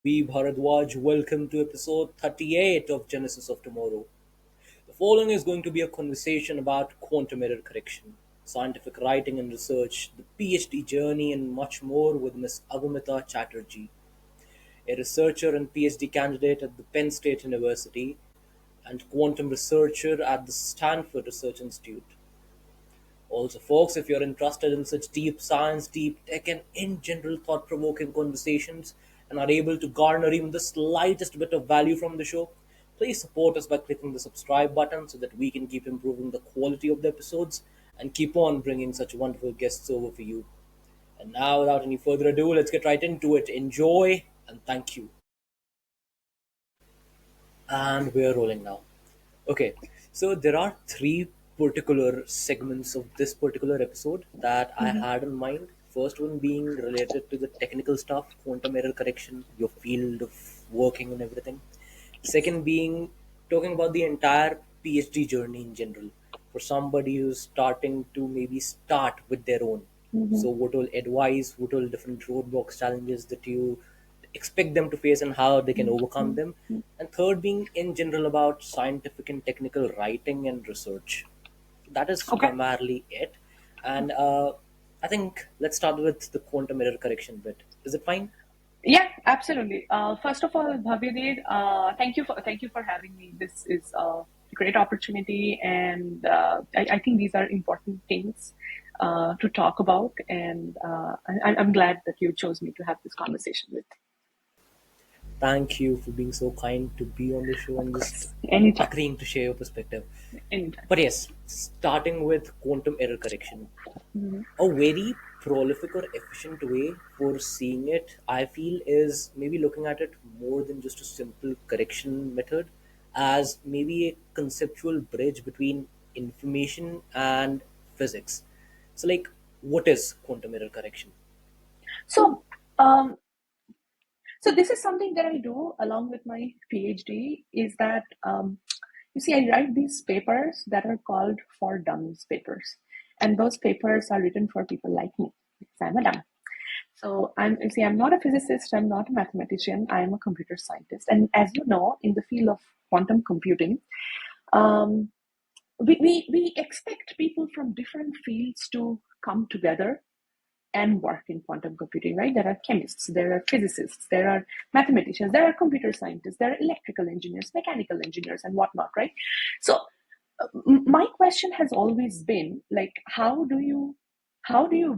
Bharadwaj, welcome to episode 38 of Genesis of Tomorrow. The following is going to be a conversation about quantum error correction, scientific writing and research, the PhD journey, and much more with Miss Avimita Chatterjee, a researcher and PhD candidate at the Penn State University and quantum researcher at the Stanford Research Institute. Also, folks, if you're interested in such deep science, deep tech, and in general thought provoking conversations and are able to garner even the slightest bit of value from the show, please support us by clicking the subscribe button so that we can keep improving the quality of the episodes and keep on bringing such wonderful guests over for you. And now, without any further ado, let's get right into it. Enjoy and thank you. And we're rolling now. Okay, so there are three particular segments of this particular episode that I Mhm. had in mind. First one being related to the technical stuff, quantum error correction, your field of working and everything. Second being talking about the entire PhD journey in general for somebody who's starting to maybe start with their own. Mhm. So, what all advice, what all different roadblocks, challenges that you expect them to face and how they can overcome Mhm. them. And third being in general about scientific and technical writing and research. That is Okay. primarily it. And I think let's start with the quantum error correction bit. Is it fine? Yeah, absolutely. First of all, Bhavyadev, thank you for having me. This is a great opportunity, and I think these are important things to talk about. And I'm glad that you chose me to have this conversation with. Thank you for being so kind to be on the show Of and just course, anytime, agreeing to share your perspective. anytime. But yes, starting with quantum error correction. Mhm. A very prolific or efficient way for seeing it, I feel, is maybe looking at it more than just a simple correction method, as maybe a conceptual bridge between information and physics. So, like, what is quantum error correction? So, um, so this is something that I do along with my PhD. Is that you see, I write these papers that are called for dummies papers, and those papers are written for people like me. Because I'm a dummy. So I'm not a physicist. I'm not a mathematician. I am a computer scientist. And as you know, in the field of quantum computing, um, we expect people from different fields to come together and work in quantum computing, right? There are chemists, there are physicists, there are mathematicians, there are computer scientists, there are electrical engineers, mechanical engineers, and whatnot, right? So my question has always been like, how do you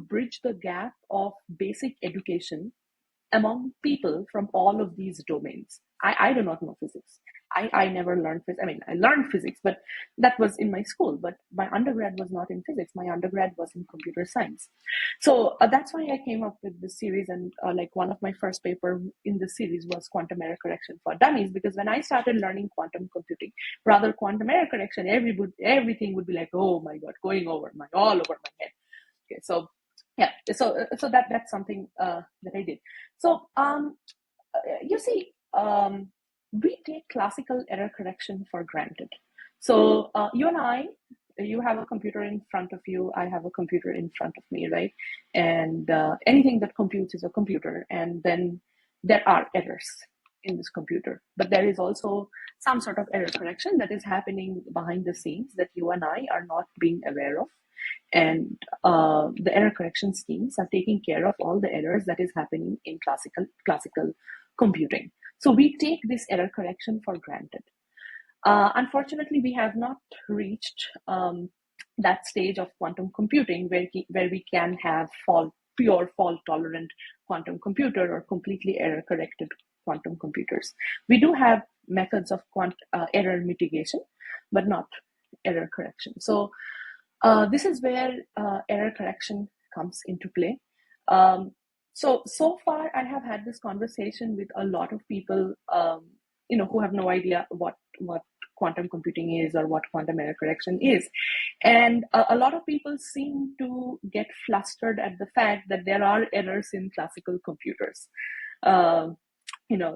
bridge the gap of basic education among people from all of these domains? I do not know physics. I never learned physics. I mean, I learned physics, but that was in my school. But my undergrad was not in physics. My undergrad was in computer science. So that's why I came up with this series. And like one of my first paper in the series was quantum error correction for dummies. Because when I started learning quantum computing, rather quantum error correction, everything would be like, oh my god, going over my all over my head. Okay, so yeah, so that's something that I did. So you see, we take classical error correction for granted. So you and I, you have a computer in front of you, I have a computer in front of me, right? And anything that computes is a computer, and then there are errors in this computer, but there is also some sort of error correction that is happening behind the scenes that you and I are not being aware of. And the error correction schemes are taking care of all the errors that is happening in classical computing. So we take this error correction for granted. Unfortunately, we have not reached that stage of quantum computing where we can have pure fault tolerant quantum computer or completely error corrected quantum computers. We do have methods of error mitigation, but not error correction. So this is where error correction comes into play. So far, I have had this conversation with a lot of people, who have no idea what quantum computing is or what quantum error correction is, and a lot of people seem to get flustered at the fact that there are errors in classical computers. Um,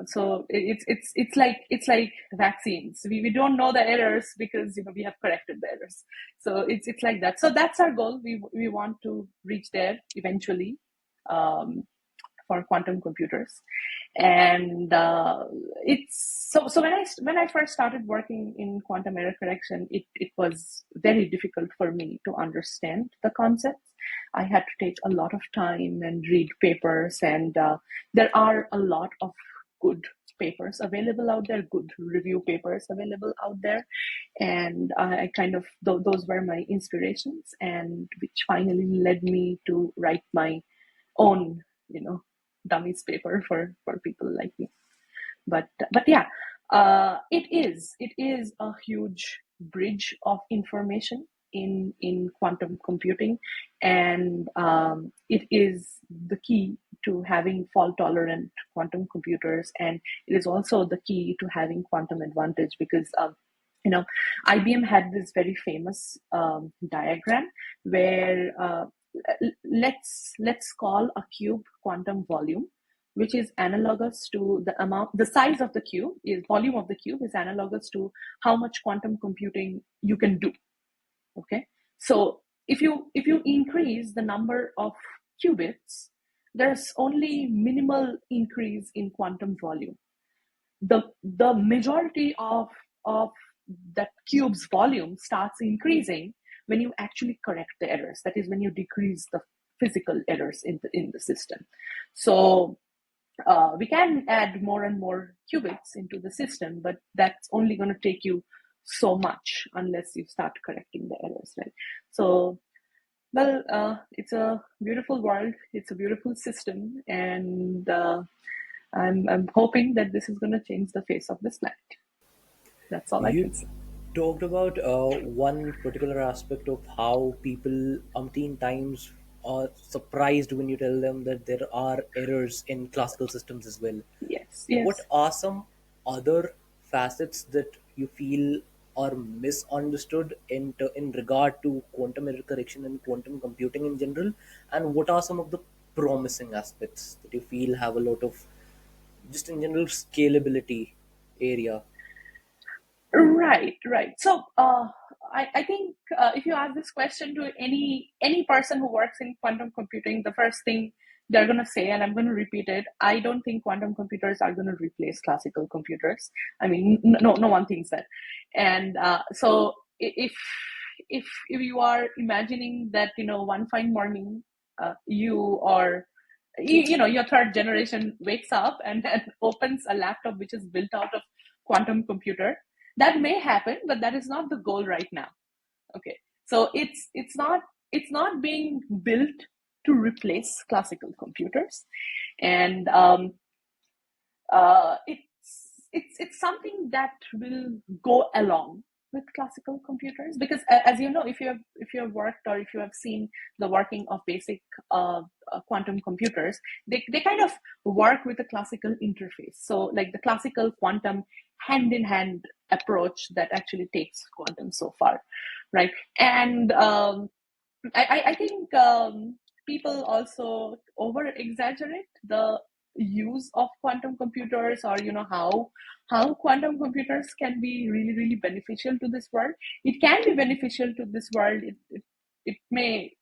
so it's like vaccines. We don't know the errors because we have corrected the errors. So it's like that. So that's our goal. We want to reach there eventually. um, for quantum computers. And it's so when I first started working in quantum error correction, it was very difficult for me to understand the concepts. I had to take a lot of time and read papers, and there are a lot of good papers available out there, good review papers available out there. And I kind of, those were my inspirations, and which finally led me to write my own, dummies paper for people like me. But yeah, it is a huge bridge of information in quantum computing, and it is the key to having fault tolerant quantum computers, and it is also the key to having quantum advantage, because you know IBM had this very famous diagram where let's call a cube quantum volume, which is analogous to the size of the cube, is volume of the cube is analogous to how much quantum computing you can do. Okay, so if you increase the number of qubits, there's only minimal increase in quantum volume. The majority of that cube's volume starts increasing when you actually correct the errors. That is when you decrease the physical errors in the system. So we can add more and more qubits into the system, but that's only going to take you so much unless you start correcting the errors, right? So, well, it's a beautiful world, it's a beautiful system, and I'm hoping that this is going to change the face of this planet. That's all I You can say. talked about one particular aspect of how people umpteen times are surprised when you tell them that there are errors in classical systems as well. Yes, What yes. are some other facets that you feel are misunderstood in regard to quantum error correction and quantum computing in general? And what are some of the promising aspects that you feel have a lot of, just in general, scalability area? Right, right. So I think if you ask this question to any person who works in quantum computing, the first thing they're going to say, and I'm going to repeat it, I don't think quantum computers are going to replace classical computers. I mean, no one thinks that. And so if you are imagining that, one fine morning, you are your third generation wakes up and opens a laptop which is built out of quantum computer, that may happen, but that is not the goal right now. Okay, so it's not being built to replace classical computers, and it's something that will go along with classical computers, because as you know, if you have worked, or if you have seen the working of basic quantum computers, they kind of work with a classical interface. So like the classical quantum hand in hand approach that actually takes quantum so far, right? And I think people also over exaggerate the use of quantum computers, or how quantum computers can be really really beneficial to this world. It can be beneficial to this world. It may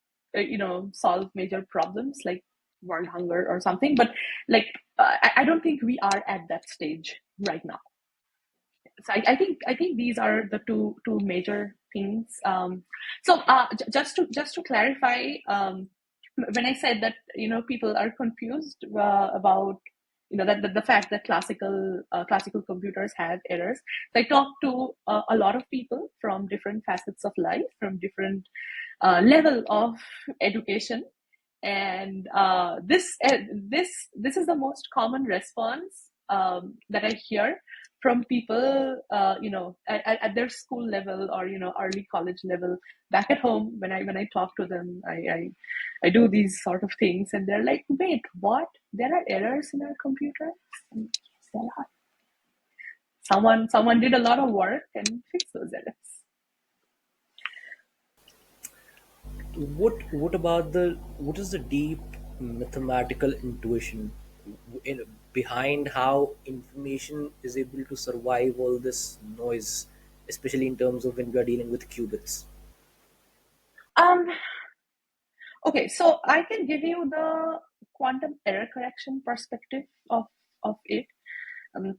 solve major problems like world hunger or something, but like I don't think we are at that stage right now. So I think these are the two major things. So just to clarify, when I said that people are confused about that the fact that classical computers have errors. So I talked to a lot of people from different facets of life, from different level of education, and this is the most common response that I hear from people, at their school level, or early college level. Back at home, when I talk to them, I do these sort of things, and they're like, "Wait, what? There are errors in our computer?" And yes, there are. Someone did a lot of work and fixed those errors. What is the deep mathematical intuition in, behind how information is able to survive all this noise, especially in terms of when we are dealing with qubits? Um, Okay, so I can give you the quantum error correction perspective of it. Um,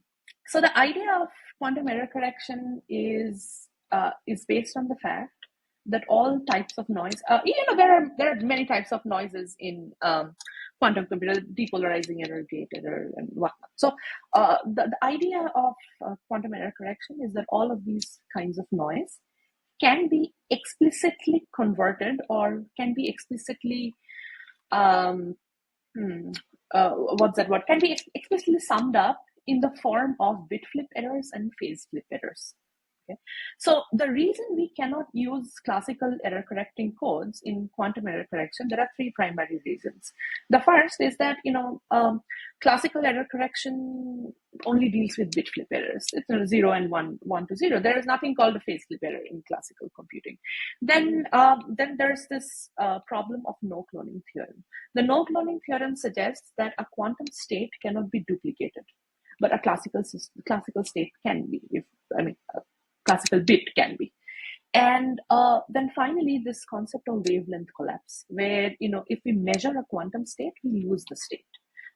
so the idea of quantum error correction is based on the fact that all types of noise, there are many types of noises in quantum computer, depolarizing error, gate error, and whatnot. So the idea of quantum error correction is that all of these kinds of noise can be explicitly converted or can be explicitly um, hmm, what's that word? Can be explicitly summed up in the form of bit flip errors and phase flip errors. Okay. So the reason we cannot use classical error correcting codes in quantum error correction, there are three primary reasons. The first is that classical error correction only deals with bit flip errors. It's 0 and 1, 1 to 0. There is nothing called a phase flip error in classical computing. Then there's this problem of no cloning theorem. The no cloning theorem suggests that a quantum state cannot be duplicated, but a classical state can be. A classical bit can be. And then finally, this concept of wavelength collapse, where if we measure a quantum state, we lose the state.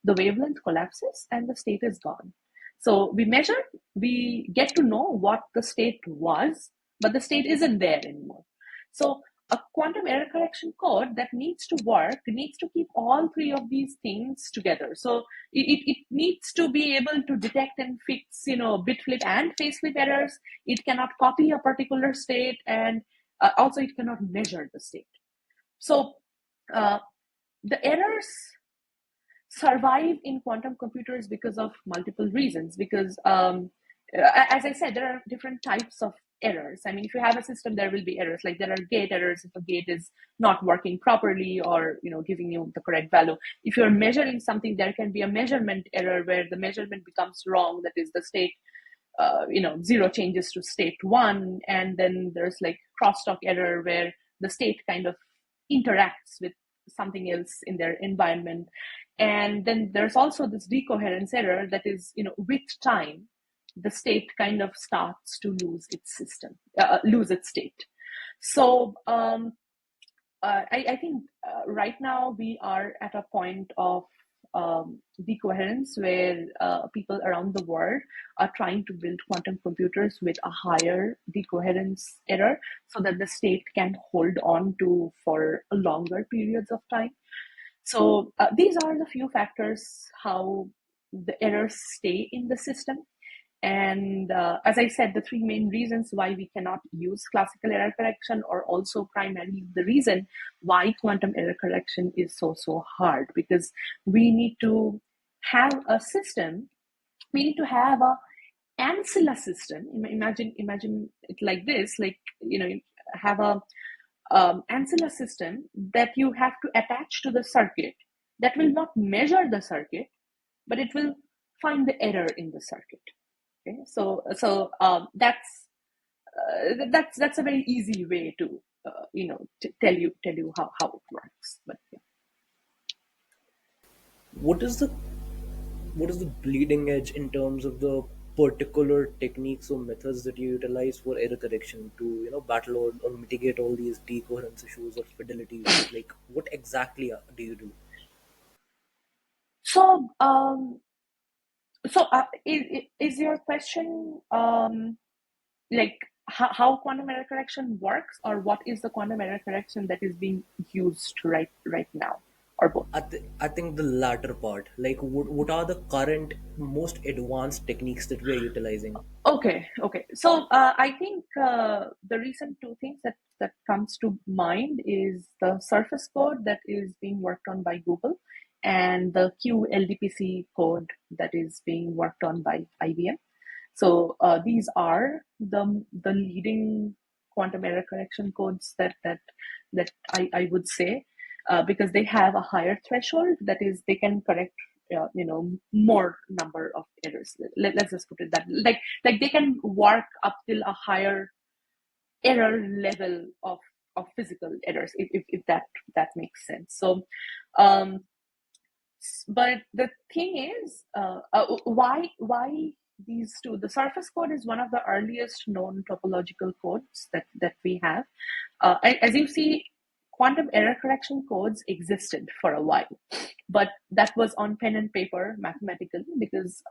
The wavelength collapses and the state is gone. So we measure, we get to know what the state was, but the state isn't there anymore. So a quantum error correction code that needs to work needs to keep all three of these things together. So it needs to be able to detect and fix, bit flip and phase flip errors. It cannot copy a particular state, and also it cannot measure the state. So the errors survive in quantum computers because of multiple reasons. Because as I said, there are different types of errors. I mean, if you have a system, there will be errors. Like there are gate errors if a gate is not working properly or giving you the correct value. If you're measuring something, there can be a measurement error where the measurement becomes wrong. That is, the state 0 changes to state 1, and then there's like crosstalk error where the state kind of interacts with something else in their environment. And then there's also this decoherence error that is, with time, the state kind of starts to lose its state. So I think right now we are at a point of decoherence where people around the world are trying to build quantum computers with a higher decoherence error so that the state can hold on to for longer periods of time. So these are the few factors how the errors stay in the system. And as I said, the three main reasons why we cannot use classical error correction are also primarily the reason why quantum error correction is so hard, because we need to have a system, we need to have a ancilla system. Imagine it like this, like, you have a ancilla system that you have to attach to the circuit that will not measure the circuit, but it will find the error in the circuit. Okay, so that's a very easy way to tell you how it works. But yeah. What is the bleeding edge in terms of the particular techniques or methods that you utilize for error correction to battle or mitigate all these decoherence issues or fidelity issues? Like, what exactly do you do? So is your question like how quantum error correction works, or what is the quantum error correction that is being used right now, or both? I think the latter part. Like, what are the current most advanced techniques that we are utilizing? Okay. So I think the recent two things that comes to mind is the surface code that is being worked on by Google and the QLDPC code that is being worked on by IBM. So these are the leading quantum error correction codes that I would say, because they have a higher threshold. That is, they can correct more number of errors. Let's just put it that, like they can work up till a higher error level of physical errors, if that makes sense. So um, but the thing is, why these two? The surface code is one of the earliest known topological codes that we have. As you see, quantum error correction codes existed for a while, but that was on pen and paper mathematically because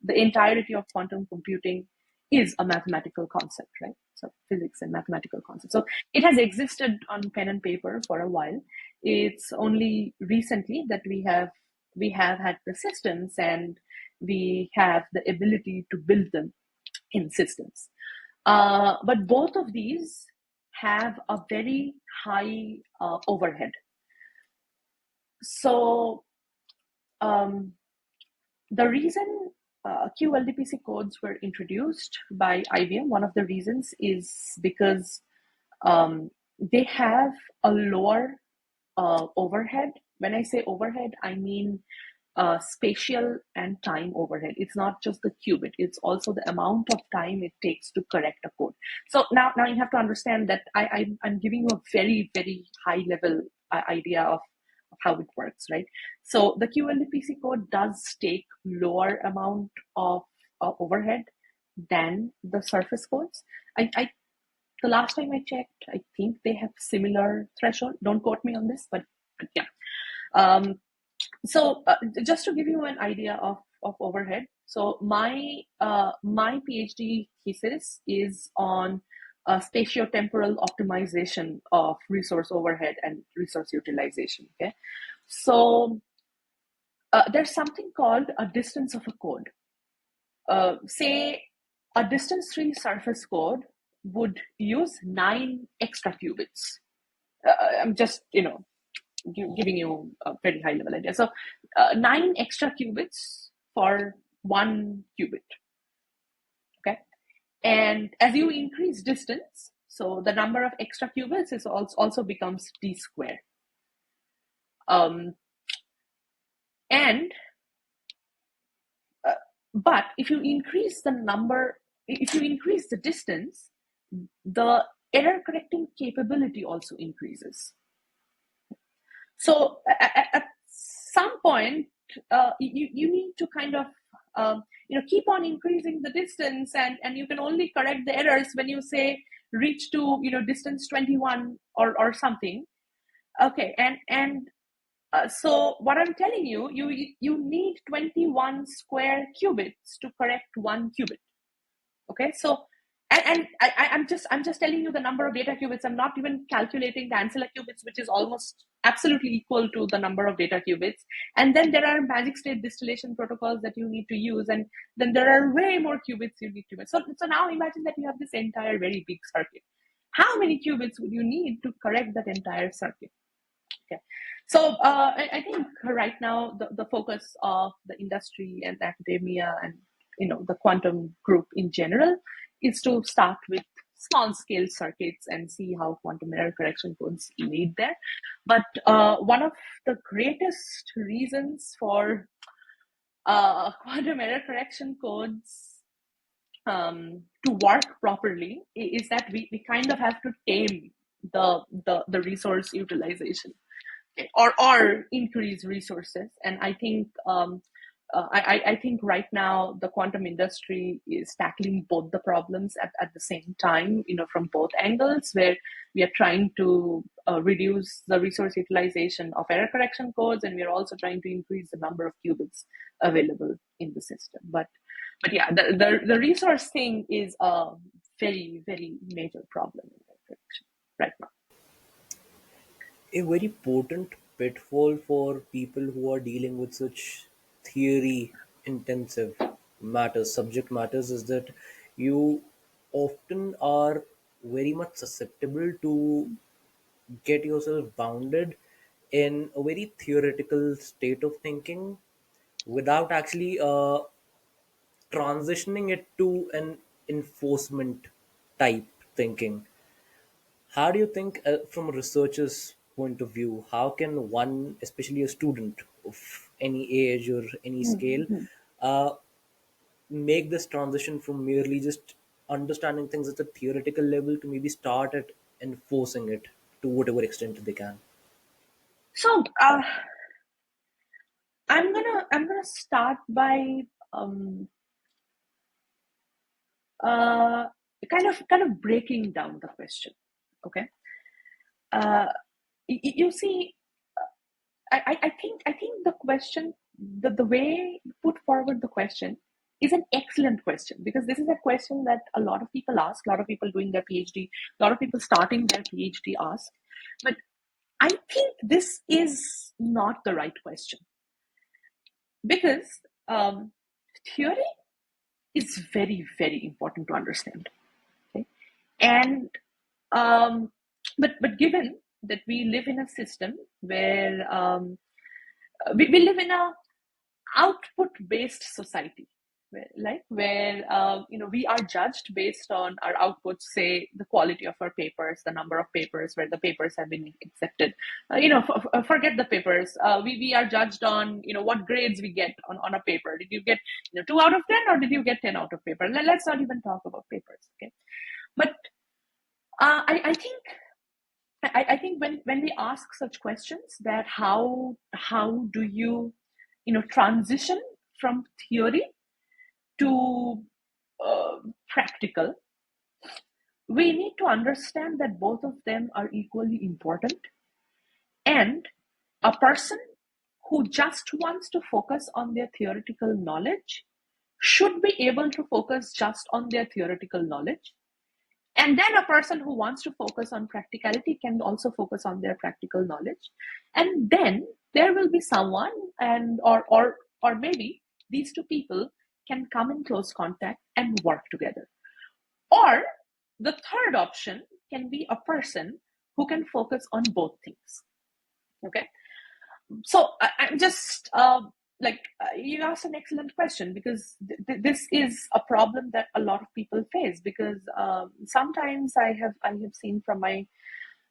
the entirety of quantum computing is a mathematical concept, right? So physics and mathematical concept. So it has existed on pen and paper for a while. It's only recently that we have had the systems and we have the ability to build them in systems. But both of these have a very high overhead. So um, the reason QLDPC codes were introduced by IBM, one of the reasons is because they have a lower overhead. When I say overhead, I mean spatial and time overhead. It's not just the qubit, it's also the amount of time it takes to correct a code. So now you have to understand that I'm giving you a very, very high level idea of how it works, right? So the QLDPC code does take lower amount of overhead than the surface codes. The last time I checked, I think they have similar threshold. Don't quote me on this, but yeah. Um, so just to give you an idea of overhead, so my PhD thesis is on spatiotemporal optimization of resource overhead and resource utilization. Okay, so there's something called a distance of a code. Say a distance tree surface code would use 9 extra qubits. I'm just giving you a very high level idea. So 9 extra qubits for 1 qubit. Okay, and as you increase distance, so the number of extra qubits is also becomes d squared. And but if you increase the distance, the error correcting capability also increases. So at some point, you need to kind of keep on increasing the distance, and you can only correct the errors when you say reach to distance 21 or something. Okay, and so what I'm telling you, you need 21 square qubits to correct 1 qubit. Okay, so I'm just telling you the number of data qubits. I'm not even calculating the ancilla qubits, which is almost absolutely equal to the number of data qubits. And then there are magic state distillation protocols that you need to use, and then there are way more qubits you need to use. So now imagine that you have this entire very big circuit. How many qubits would you need to correct that entire circuit? Okay, so I think right now the focus of the industry and academia and the quantum group in general is to start with small scale circuits and see how quantum error correction codes lead there. But one of the greatest reasons for quantum error correction codes to work properly is that we kind of have to tame the resource utilization or increase resources. And I think I think right now the quantum industry is tackling both the problems at the same time, from both angles, where we are trying to reduce the resource utilization of error correction codes, and we are also trying to increase the number of qubits available in the system. But yeah, the resource thing is a very, very major problem in error correction right now. A very potent pitfall for people who are dealing with such theory intensive subject matters, is that you often are very much susceptible to get yourself bounded in a very theoretical state of thinking without actually transitioning it to an enforcement type thinking. How do you think, from a researcher's point of view, how can one, especially a student of any age or any scale, Mm-hmm. uh, make this transition from merely just understanding things at a theoretical level to maybe start at enforcing it to whatever extent they can? So I'm gonna start by um, uh, kind of breaking down the question. Okay. you see, I think the question, the way you put forward the question is an excellent question, because this is a question that a lot of people ask, a lot of people doing their PhD, a lot of people starting their PhD ask. But I think this is not the right question, because um, theory is very, very important to understand. Okay? And um, but given that we live in a system where we live in a output based society, where we are judged based on our outputs, say the quality of our papers, the number of papers, where the papers have been accepted. Forget the papers. We are judged on what grades we get on a paper. Did you get 2 out of 10, or did you get 10 out of paper? Let's not even talk about papers. Okay. But I think when we ask such questions, that how do you transition from theory to practical, we need to understand that both of them are equally important. And a person who just wants to focus on their theoretical knowledge should be able to focus just on their theoretical knowledge. And then a person who wants to focus on practicality can also focus on their practical knowledge. And then there will be someone, and or maybe these two people can come in close contact and work together. Or the third option can be a person who can focus on both things. Okay. So I'm just you asked an excellent question, because this is a problem that a lot of people face, because sometimes I have seen from my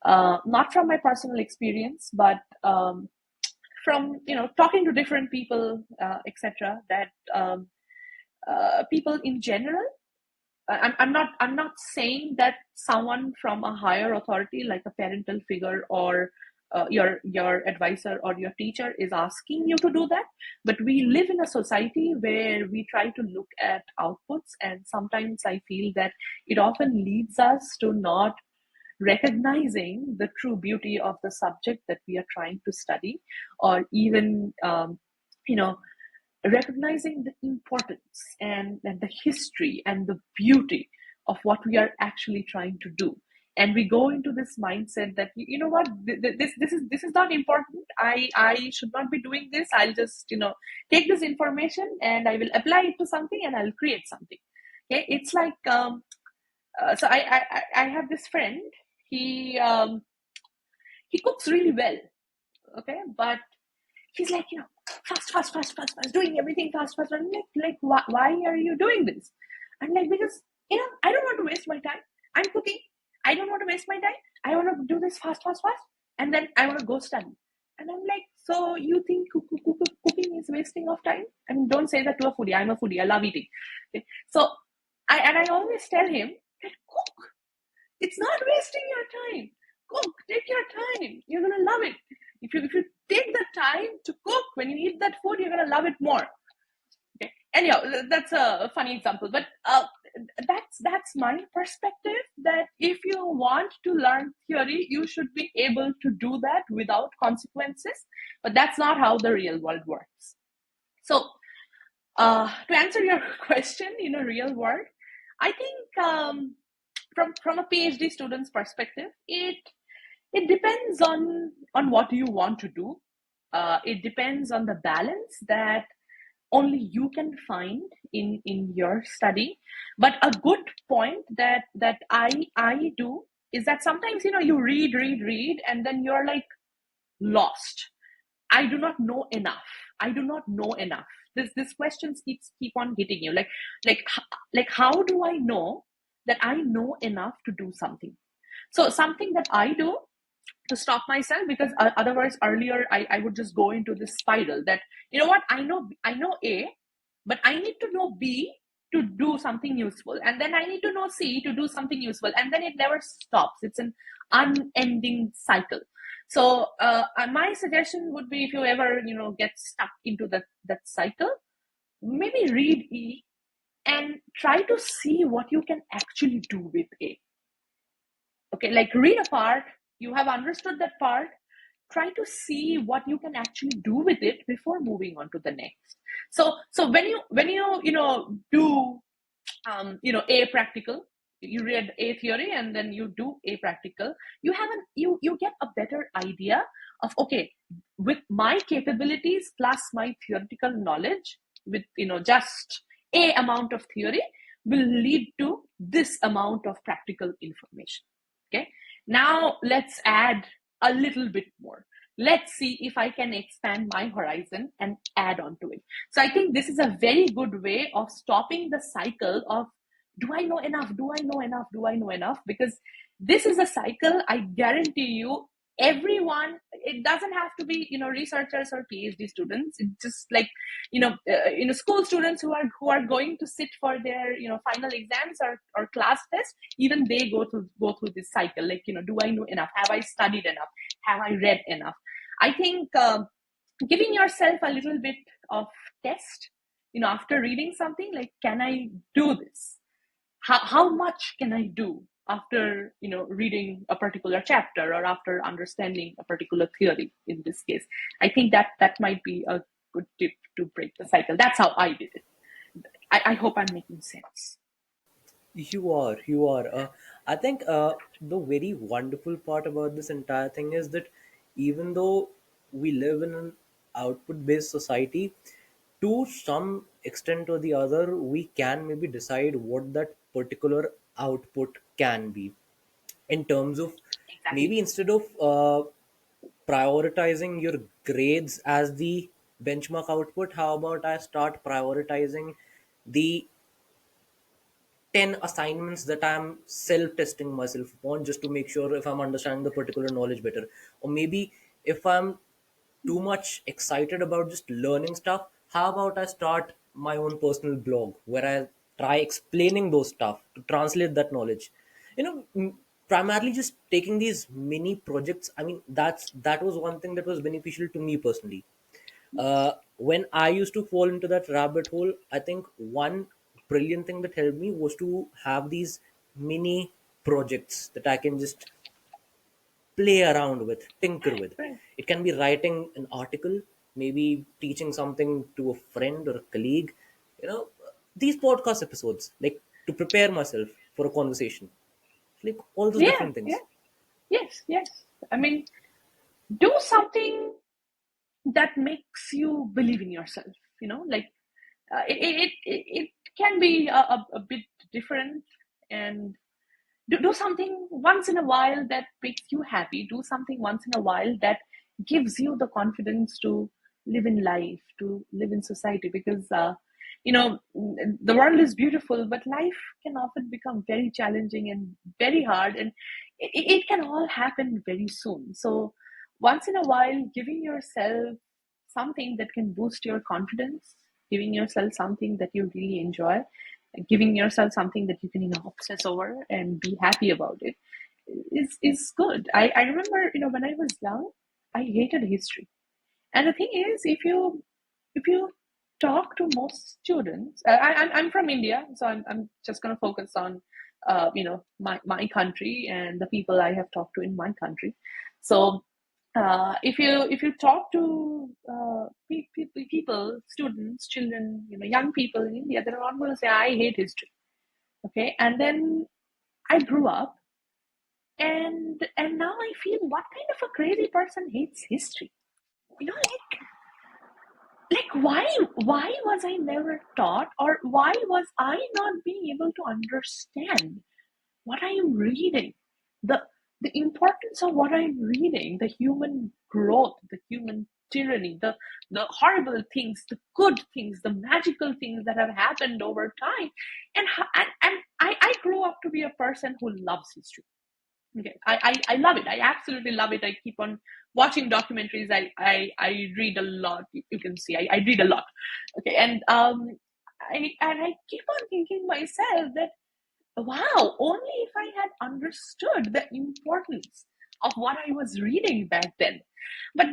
not from my personal experience, but from talking to different people, etc., that people in general, I'm not saying that someone from a higher authority, like a parental figure, or your advisor or your teacher, is asking you to do that. But we live in a society where we try to look at outputs, and sometimes I feel that it often leads us to not recognizing the true beauty of the subject that we are trying to study, or even you know recognizing the importance and the history and the beauty of what we are actually trying to do. And we go into this mindset that, you know what, this is not important. I should not be doing this. I'll just take this information and I will apply it to something and I'll create something. Okay, it's like so I have this friend. He cooks really well. Okay, but he's like, fast, fast, fast, fast, fast, doing everything fast, fast. I'm like, why are you doing this? I'm like, because, I don't want to waste my time. I'm cooking. I don't want to waste my time. I want to do this fast, fast, fast. And then I want to go study. And I'm like, so you think cooking is wasting of time? I mean, don't say that to a foodie. I'm a foodie. I love eating. Okay? So I always tell him that cook. It's not wasting your time. Cook, take your time. You're gonna love it. If you take the time to cook, when you eat that food, you're gonna love it more. Okay. Anyhow, that's a funny example, but that's my perspective. That if you want to learn theory, you should be able to do that without consequences. But that's not how the real world works. So, to answer your question, in a real world, I think from a PhD student's perspective, it depends on what you want to do. It depends on the balance that only you can find in your study. But a good point that I do is that sometimes you read, and then you're like lost. I do not know enough. I do not know enough. This questions keep on hitting you. Like how do I know that I know enough to do something? So something that I do to stop myself, because otherwise earlier I would just go into this spiral that, you know what, I know A, but I need to know B to do something useful, and then I need to know C to do something useful, and then it never stops. It's an unending cycle. So my suggestion would be, if you ever get stuck into that cycle, maybe read E and try to see what you can actually do with A. Okay, like read a part, you have understood that part, try to see what you can actually do with it before moving on to the next. So when you do a practical, you read a theory and then you do a practical, you get a better idea of, okay, with my capabilities plus my theoretical knowledge, with just a amount of theory will lead to this amount of practical information. Okay, now let's add a little bit more. Let's see if I can expand my horizon and add on to it. So I think this is a very good way of stopping the cycle of, do I know enough? Do I know enough? Do I know enough? Because this is a cycle, I guarantee you, everyone, it doesn't have to be, researchers or PhD students. It's just like, school students who are going to sit for their, final exams or class tests, even they go through this cycle. Like, do I know enough? Have I studied enough? Have I read enough? I think giving yourself a little bit of test, after reading something, like, can I do this? How much can I do after reading a particular chapter or after understanding a particular theory? In this case, I think that might be a good tip to break the cycle. That's how I did it. I hope I'm making sense. You are. I think the very wonderful part about this entire thing is that even though we live in an output based society, to some extent or the other, we can maybe decide what that particular output can be in terms of Exactly. maybe instead of prioritizing your grades as the benchmark output, how about I start prioritizing the 10 assignments that I'm self testing myself upon just to make sure if I'm understanding the particular knowledge better. Or maybe if I'm too much excited about just learning stuff, how about I start my own personal blog where I try explaining those stuff to translate that knowledge. Primarily just taking these mini projects. I mean, that was one thing that was beneficial to me personally. When I used to fall into that rabbit hole, I think one brilliant thing that helped me was to have these mini projects that I can just play around with, tinker Right, with. right. It can be writing an article, maybe teaching something to a friend or a colleague. These podcast episodes, like to prepare myself for a conversation, like all those Yeah, different yeah. things. Yes, yes. I mean, do something that makes you believe in yourself. Like, it can be a bit different, and do something once in a while that makes you happy. Do something once in a while that gives you the confidence to live in life, to live in society. Because the world is beautiful, but life can often become very challenging and very hard, and it can all happen very soon. So once in a while, giving yourself something that can boost your confidence, giving yourself something that you really enjoy, giving yourself something that you can obsess over and be happy about it, is good. I remember, when I was young, I hated history. And the thing is, if you talk to most students, I'm from India, so I'm just going to focus on my country and the people I have talked to in my country. So if you talk to people, students, children, young people in India, they're not going to say, I hate history. Okay, and then I grew up, and now I feel, what kind of a crazy person hates history? Like, why was I never taught, or why was I not being able to understand what I am reading, the the importance of what I'm reading, the human growth, the human tyranny, the horrible things, the good things, the magical things that have happened over time. And I grew up to be a person who loves history. Okay, I love it. I absolutely love it. I keep on watching documentaries. I read a lot. You can see I read a lot. Okay, and I keep on thinking myself that, wow, only if I had understood the importance of what I was reading back then. But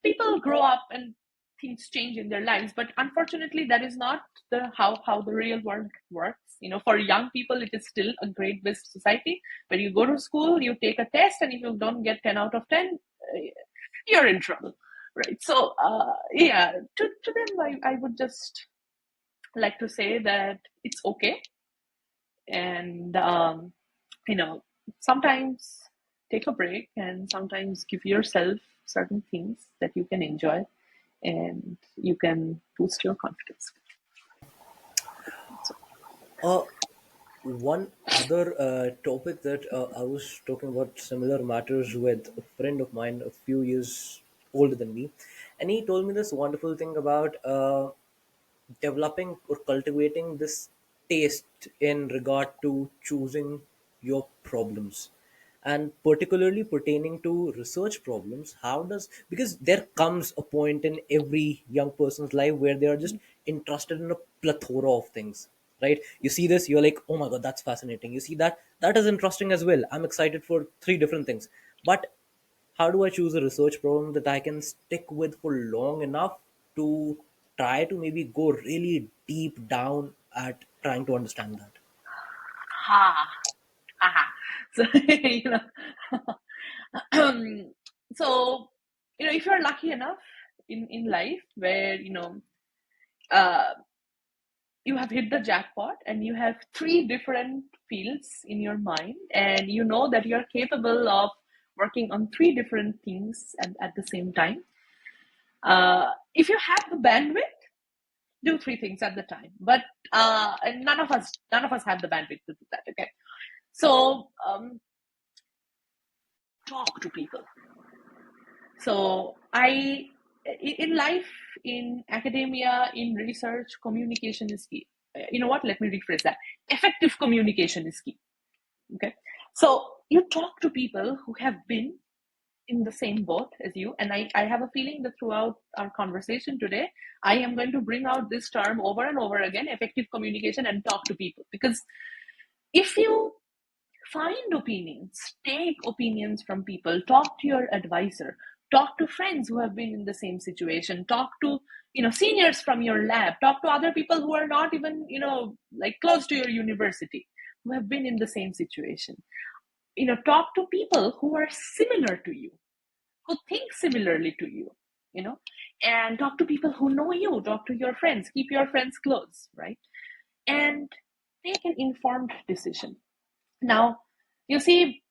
people grow up and things change in their lives. But unfortunately, that is not the how the real world works. For young people, it is still a grade based society where you go to school, you take a test, and if you don't get 10 out of 10, you're in trouble, right? So yeah, to them, I would just like to say that it's okay, and you know sometimes take a break, and sometimes give yourself certain things that you can enjoy, and you can boost your confidence. So, Uh, One other topic that I was talking about similar matters with a friend of mine a few years older than me, and he told me this wonderful thing about developing or cultivating this taste in regard to choosing your problems, and particularly pertaining to research problems. How does, because there comes a point in every young person's life where they are just interested in a plethora of things, right? You see this, you're like, oh my god, that's fascinating. You see that, that is interesting as well. I'm excited for three different things. But how do I choose a research problem that I can stick with for long enough to try to maybe go really deep down at trying to understand that? ha, aha. So, um, so, if you're lucky enough in life where, uh, you have hit the jackpot and you have three different fields in your mind, and you know that you're capable of working on three different things at the same time. If you have the bandwidth, do three things at the time. But and none of us have the bandwidth to do that. Okay, so talk to people. So in life, in academia, in research, communication is key. You know what? Let me rephrase that. Effective communication is key. Okay, so you talk to people who have been in the same boat as you, and I have a feeling that throughout our conversation today, I am going to bring out this term over and over again: effective communication, and talk to people. Because if you find opinions, take opinions from people, talk to your advisor, talk to friends who have been in the same situation, talk to seniors from your lab, talk to other people who are not even like close to your university, who have been in the same situation. Talk to people who are similar to you, who think similarly to you, you know and talk to people who know you, talk to your friends, keep your friends close, right? And take an informed decision. Now, you see,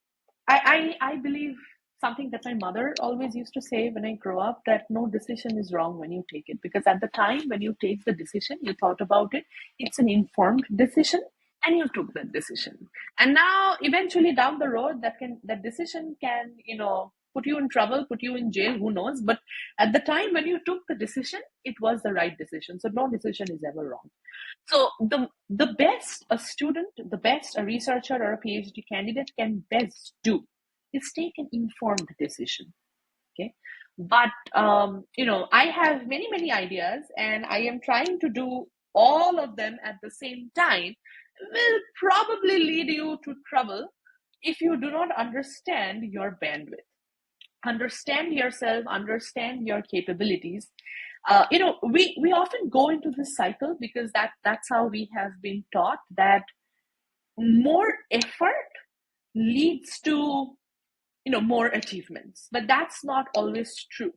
I believe something that my mother always used to say when I grow up, that no decision is wrong when you take it. Because at the time when you take the decision, you thought about it, it's an informed decision, and you took that decision. And now, eventually down the road, that decision can, put you in trouble, put you in jail, who knows? But at the time when you took the decision, it was the right decision. So no decision is ever wrong. So the best a student, the best a researcher or a PhD candidate can best do is take an informed decision. Okay, but I have many ideas, and I am trying to do all of them at the same time. Will probably lead you to trouble if you do not understand your bandwidth, understand yourself, understand your capabilities. We often go into this cycle because that's how we have been taught that more effort leads to more achievements, but that's not always true.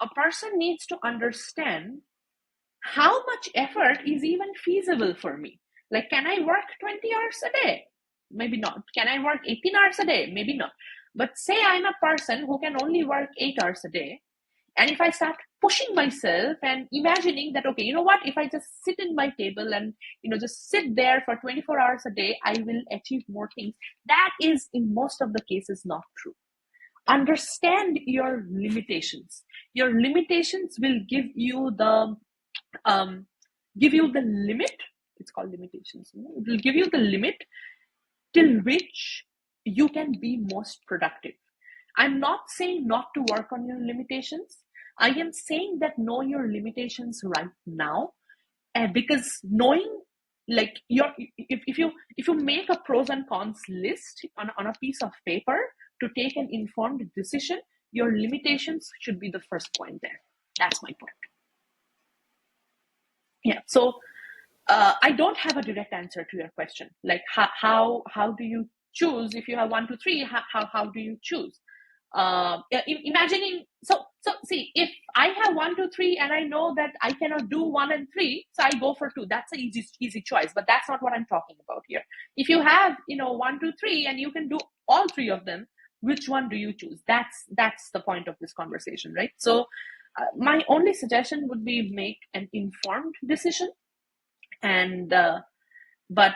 A person needs to understand how much effort is even feasible for me. Like, can I work 20 hours a day? Maybe not. Can I work 18 hours a day? Maybe not. But say I'm a person who can only work 8 hours a day, and if I start pushing myself and imagining that, okay, you know what, if I just sit in my table and just sit there for 24 hours a day, I will achieve more things. That is in most of the cases not true. Understand your limitations. Your limitations will um, give you the limit. It's called limitations. It will give you the limit till which you can be most productive. I'm not saying not to work on your limitations. I am saying that know your limitations right now, and because knowing, like, your if you make a pros and cons list on a piece of paper to take an informed decision, your limitations should be the first point there. That's my point. Yeah. So I don't have a direct answer to your question. Like how do you choose if you have one, two, three? How do you choose? Imagining so see, if I have one, two, three, and I know that I cannot do one and three, so I go for two. That's an easy choice. But that's not what I'm talking about here. If you have one, two, three, and you can do all three of them, which one do you choose? That's the point of this conversation, right? So my only suggestion would be make an informed decision. And but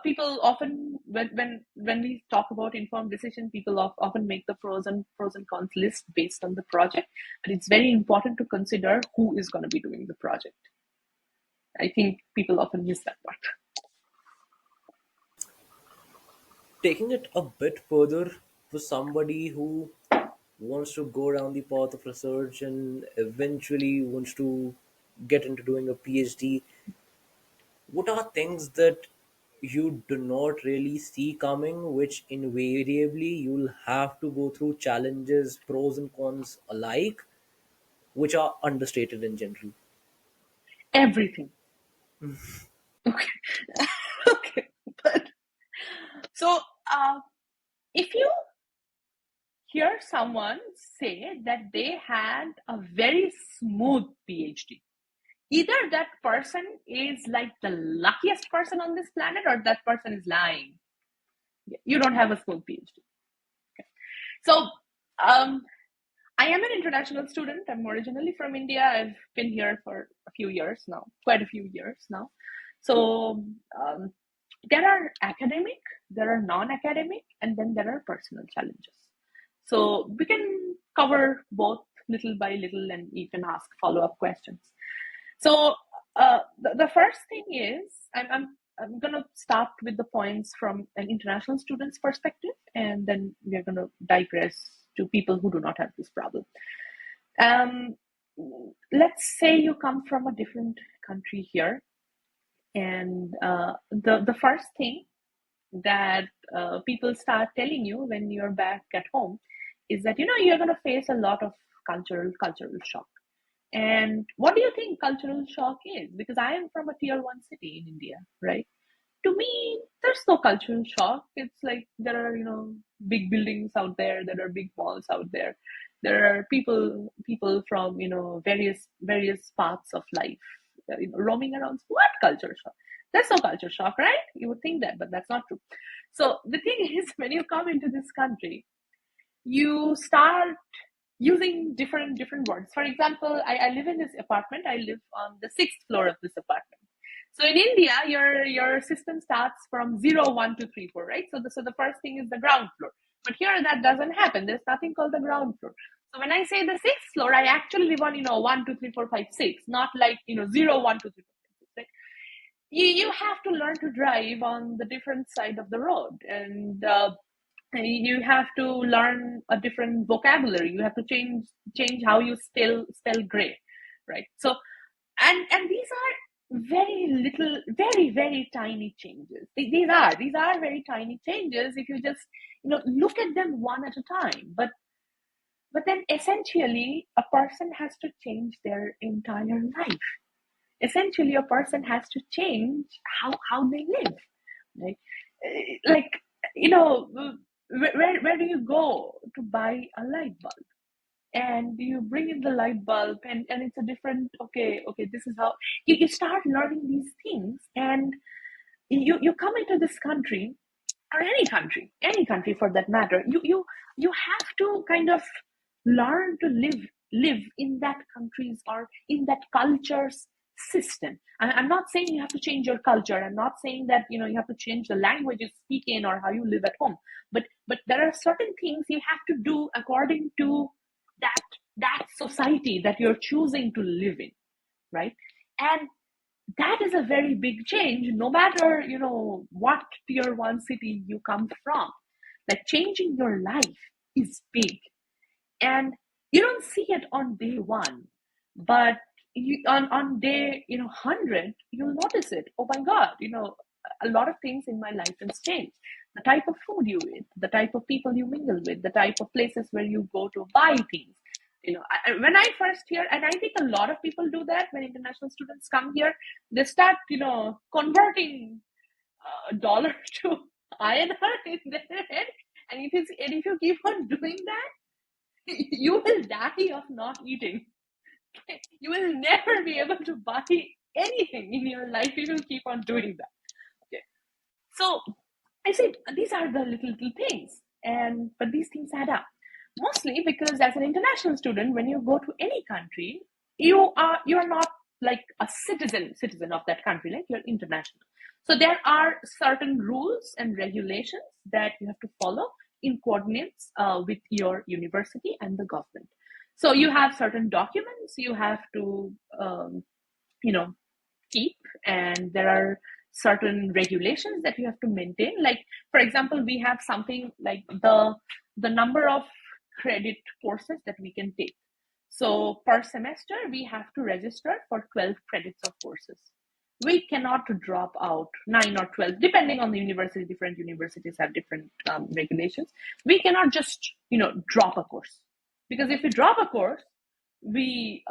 people often, when we talk about informed decision, people often make the pros and cons list based on the project. But it's very important to consider who is going to be doing the project. I think people often miss that part. Taking it a bit further, for somebody who wants to go down the path of research and eventually wants to get into doing a PhD, what are things that you do not really see coming, which invariably you'll have to go through challenges, pros and cons alike, which are understated in general? Everything. Okay. Okay. But so if you hear someone say that they had a very smooth PhD, either that person is like the luckiest person on this planet, or that person is lying. You don't have a smooth PhD. So, I am an international student. I'm originally from India. I've been here for a few years now, quite a few years now. So, there are academic, there are non-academic, and then there are personal challenges. So we can cover both little by little, and you can ask follow-up questions. So the first thing is, I'm going to start with the points from an international student's perspective, and then we are going to digress to people who do not have this problem. Um, let's say you come from a different country here, and the first thing that people start telling you when you're back at home is that you're going to face a lot of cultural shock. And what do you think cultural shock is? Because I am from a tier one city in India, right? To me, there's no cultural shock. It's like there are, big buildings out there, there are big malls out there. There are people from, various parts of life, roaming around. What culture shock? There's no culture shock, right? You would think that, but that's not true. So the thing is, when you come into this country, you start using different words. For example, I live in this apartment. I live on the sixth floor of this apartment. So in India, your system starts from 0, 1, 2, 3, 4, right? So the first thing is the ground floor. But here that doesn't happen. There's nothing called the ground floor. So when I say the sixth floor, I actually live on 1, 2, 3, 4, 5, 6, not like 0, 1, 2, 3, 4, 5, 6. Right? You have to learn to drive on the different side of the road, and you have to learn a different vocabulary. You have to change how you spell gray, right? So and these are very little, very tiny changes. These are very tiny changes if you just look at them one at a time. But then essentially a person has to change their entire life. Essentially a person has to change how they live, right? Like, where do you go to buy a light bulb? And you bring in the light bulb, and it's a different, okay, this is how you start learning these things. And you come into this country, or any country for that matter. You have to kind of learn to live in that country's, or in that culture's system. I'm not saying you have to change your culture. I'm not saying that you have to change the language you speak in or how you live at home. But there are certain things you have to do according to that society that you're choosing to live in, right? And that is a very big change, no matter what tier one city you come from. Like, changing your life is big, and you don't see it on day one, but on day 100 you'll notice it. Oh my god, a lot of things in my life has changed. The type of food you eat, the type of people you mingle with, the type of places where you go to buy things. When I first hear, and I think a lot of people do that when international students come here, they start, converting dollar to INR in their head. And if you keep on doing that, you will die of not eating. You will never be able to buy anything in your life if you keep on doing that. Okay. So I say these are the little things, and but these things add up. Mostly because as an international student, when you go to any country, you are not like a citizen of that country, like you're international. So there are certain rules and regulations that you have to follow in coordinates with your university and the government. So you have certain documents you have to you know keep, and there are certain regulations that you have to maintain. Like, for example, we have something like the number of credit courses that we can take. So per semester we have to register for 12 credits of courses. We cannot drop out 9 or 12, depending on the university. Different universities have different regulations. We cannot just drop a course, because if we drop a course, we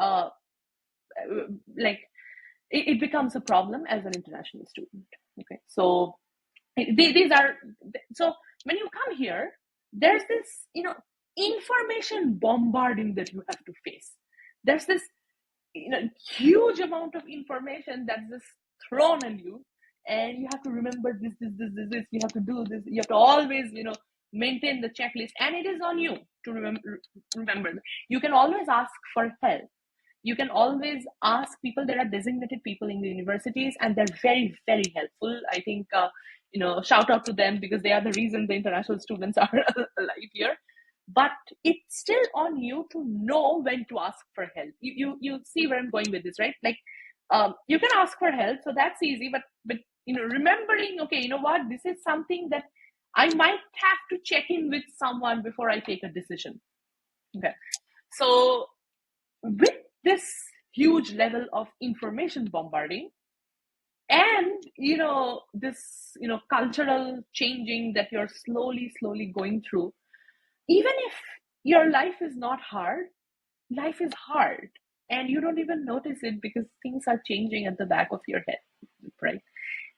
like it becomes a problem as an international student. Okay, so these are, so when you come here, there's this information bombarding that you have to face. There's this huge amount of information that's just thrown at you, and you have to remember this. You have to do this. You have to always maintain the checklist, and it is on you to remember. You can always ask for help. You can always ask people. There are designated people in the universities, and they're very, very helpful. I think, shout out to them, because they are the reason the international students are alive here. But it's still on you to know when to ask for help. You see where I'm going with this, right? Like, you can ask for help, so that's easy. But remembering, okay, you know what, this is something that I might have to check in with someone before I take a decision. Okay, so with this huge level of information bombarding, and this cultural changing that you're slowly going through, even if your life is not hard, life is hard, and you don't even notice it because things are changing at the back of your head, right?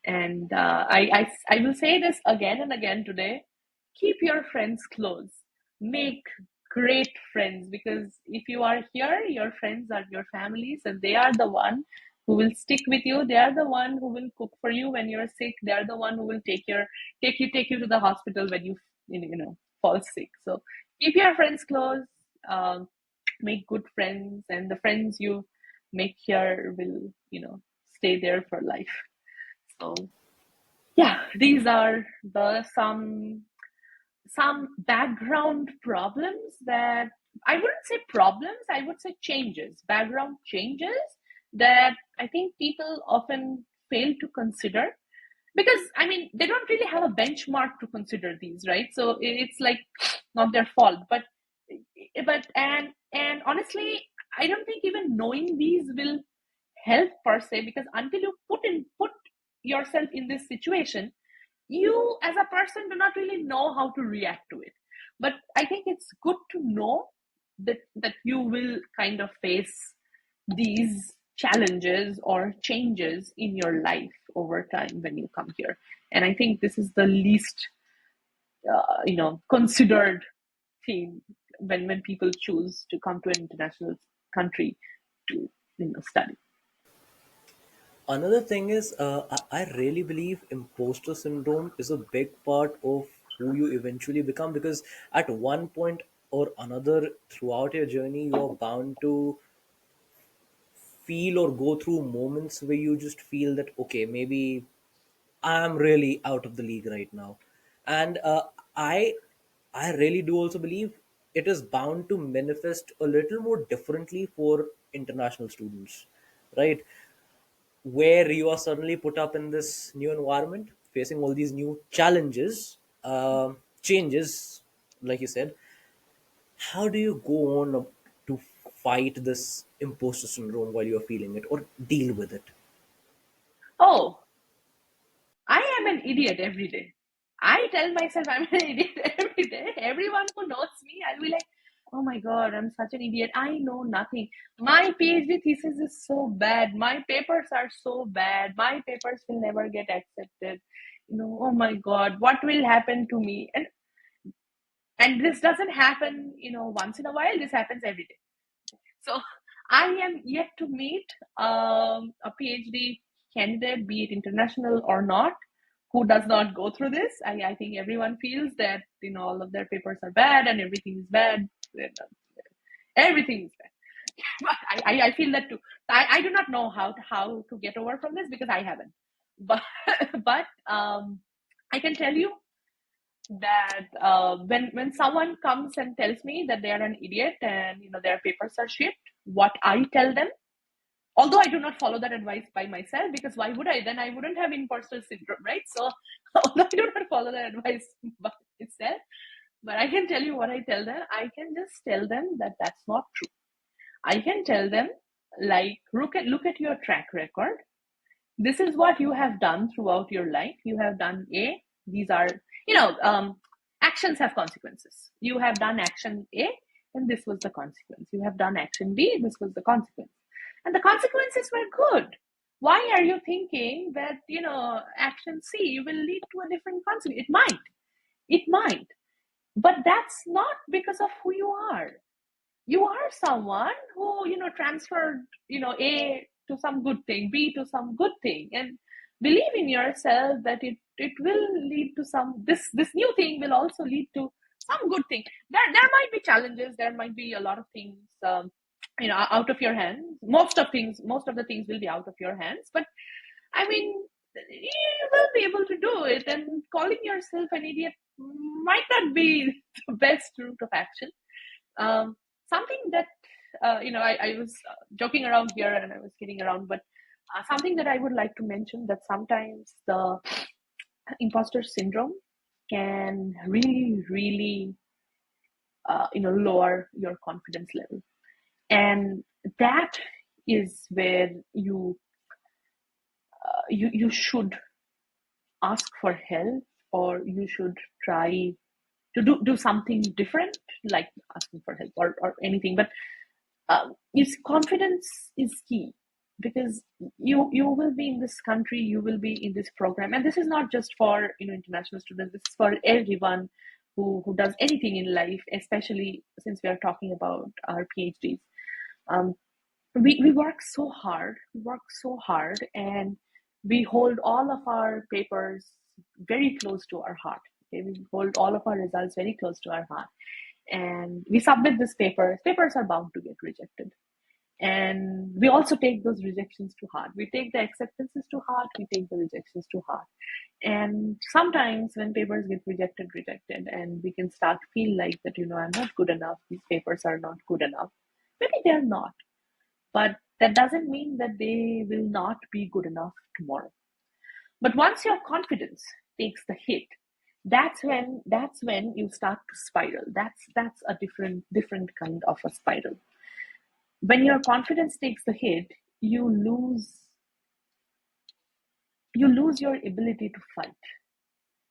And I will say this again and again today: keep your friends close, make great friends, because if you are here, your friends are your families, and they are the one who will stick with you. They are the one who will cook for you when you're sick. They are the one who will take you to the hospital when you fall sick. So keep your friends close, um, make good friends, and the friends you make here will stay there for life. So yeah, these are the some background problems that, I wouldn't say problems, I would say changes, background changes that I think people often fail to consider, because I mean they don't really have a benchmark to consider these, right? So it's like not their fault. But honestly, I don't think even knowing these will help per se, because until you put yourself in this situation, you as a person do not really know how to react to it. But I think it's good to know that you will kind of face these challenges or changes in your life over time when you come here. And I think this is the least considered thing when people choose to come to an international country to study. Another thing is, I really believe imposter syndrome is a big part of who you eventually become, because at one point or another throughout your journey, you are bound to feel or go through moments where you just feel that, okay, maybe I'm really out of the league right now. And I really do also believe it is bound to manifest a little more differently for international students, right? Where you are suddenly put up in this new environment, facing all these new challenges, changes, like you said. How do you go on to fight this imposter syndrome while you're feeling it, or deal with it? Oh, I am an idiot every day. I tell myself I'm an idiot every day. Everyone who knows me, I'll be like, oh my God, I'm such an idiot. I know nothing. My PhD thesis is so bad. My papers are so bad. My papers will never get accepted. Oh my God, what will happen to me? And this doesn't happen, once in a while. This happens every day. So I am yet to meet a PhD candidate, be it international or not, who does not go through this. I think everyone feels that all of their papers are bad and everything is bad. Everything is bad. But I feel that too. I do not know how to get over from this because I haven't. But but I can tell you that when someone comes and tells me that they are an idiot and their papers are shit, what I tell them, although I do not follow that advice by myself, because why would I? Then I wouldn't have imposter syndrome, right? So although I do not follow that advice by itself, but I can tell you what I tell them. I can just tell them that that's not true. I can tell them, like, look at your track record. This is what you have done throughout your life. You have done A. These are, actions have consequences. You have done action A, and this was the consequence. You have done action B, this was the consequence. And the consequences were good. Why are you thinking that, action C will lead to a different consequence? It might. It might. But that's not because of who you are. You are someone who transferred A to some good thing, B to some good thing, and believe in yourself that it will lead to some, this new thing will also lead to some good thing. There might be challenges, there might be a lot of things out of your hands. Most of the things will be out of your hands, but I mean, you will be able to do it, and calling yourself an idiot might not be the best route of action. Something that I was joking around here and I was kidding around, but something that I would like to mention, that sometimes the imposter syndrome can really, really, lower your confidence level, and that is where you should ask for help, or you should try to do something different, like asking for help or anything. But is confidence is key, because you will be in this country, you will be in this program, and this is not just for international students. This is for everyone who does anything in life, especially since we are talking about our PhDs. Um, we work so hard, and we hold all of our papers very close to our heart. Okay, we hold all of our results very close to our heart, and we submit this papers are bound to get rejected, and we also take those rejections to heart. We take the acceptances to heart, we take the rejections to heart. And sometimes when papers get rejected, and we can start to feel like that, I'm not good enough, these papers are not good enough. Maybe they're not, but that doesn't mean that they will not be good enough tomorrow. But once your confidence takes the hit, that's when you start to spiral. That's a different kind of a spiral. When your confidence takes the hit, you lose your ability to fight,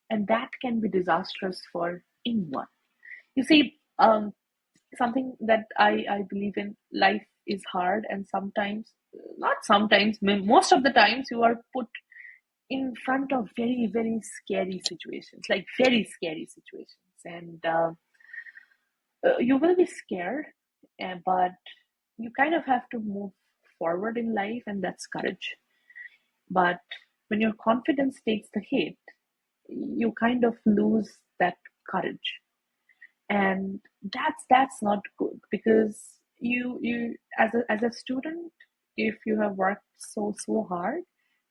and that can be disastrous for anyone. You see, something that I believe in, life is hard, and sometimes, not sometimes, most of the times, you are put in front of very, very scary situations, like very scary situations, and you will be scared, but you kind of have to move forward in life, and that's courage. But when your confidence takes the hit, you kind of lose that courage, and that's not good, because you as a student, if you have worked so hard,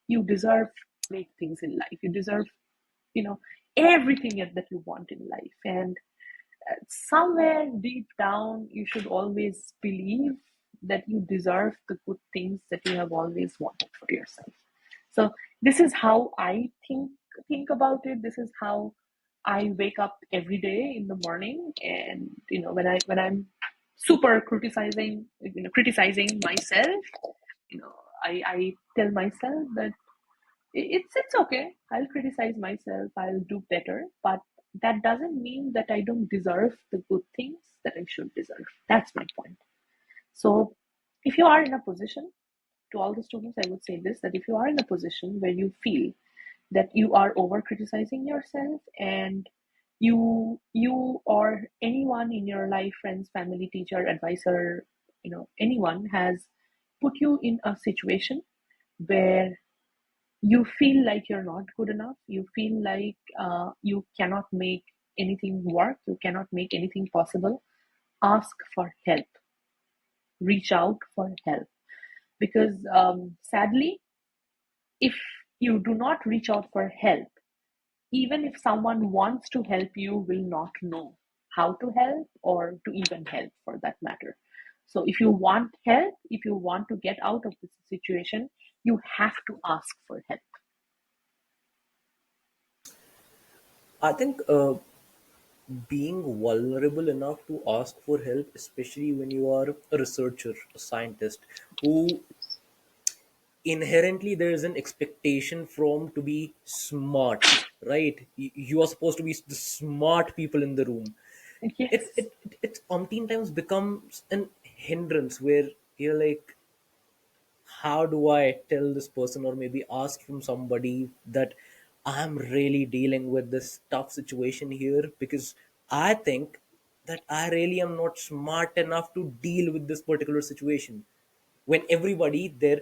you deserve great things in life. You deserve you know everything that you want in life, and somewhere deep down you should always believe that you deserve the good things that you have always wanted for yourself. So this is how I think about it. This is how I wake up every day in the morning, and when I'm super criticizing myself, I tell myself that it's okay. I'll criticize myself. I'll do better, but that doesn't mean that I don't deserve the good things. that I should deserve. That's my point. So if you are in a position, to all the students, I would say this, that if you are in a position where you feel that you are over criticizing yourself, and you or anyone in your life, friends, family, teacher, advisor, anyone has put you in a situation where you feel like you're not good enough, you feel like you cannot make anything work, you cannot make anything possible, ask for help, reach out for help. Because sadly, if you do not reach out for help, even if someone wants to help, you will not know how to help or to even help for that matter. So if you want help, if you want to get out of this situation, you have to ask for help. I think being vulnerable enough to ask for help, especially when you are a researcher, a scientist, who inherently there is an expectation from to be smart, right? You are supposed to be the smart people in the room. It Yes. it it umpteen times becomes an hindrance where you're like, how do I tell this person, or maybe ask from somebody, that I'm really dealing with this tough situation here, because I think that I really am not smart enough to deal with this particular situation. When everybody there,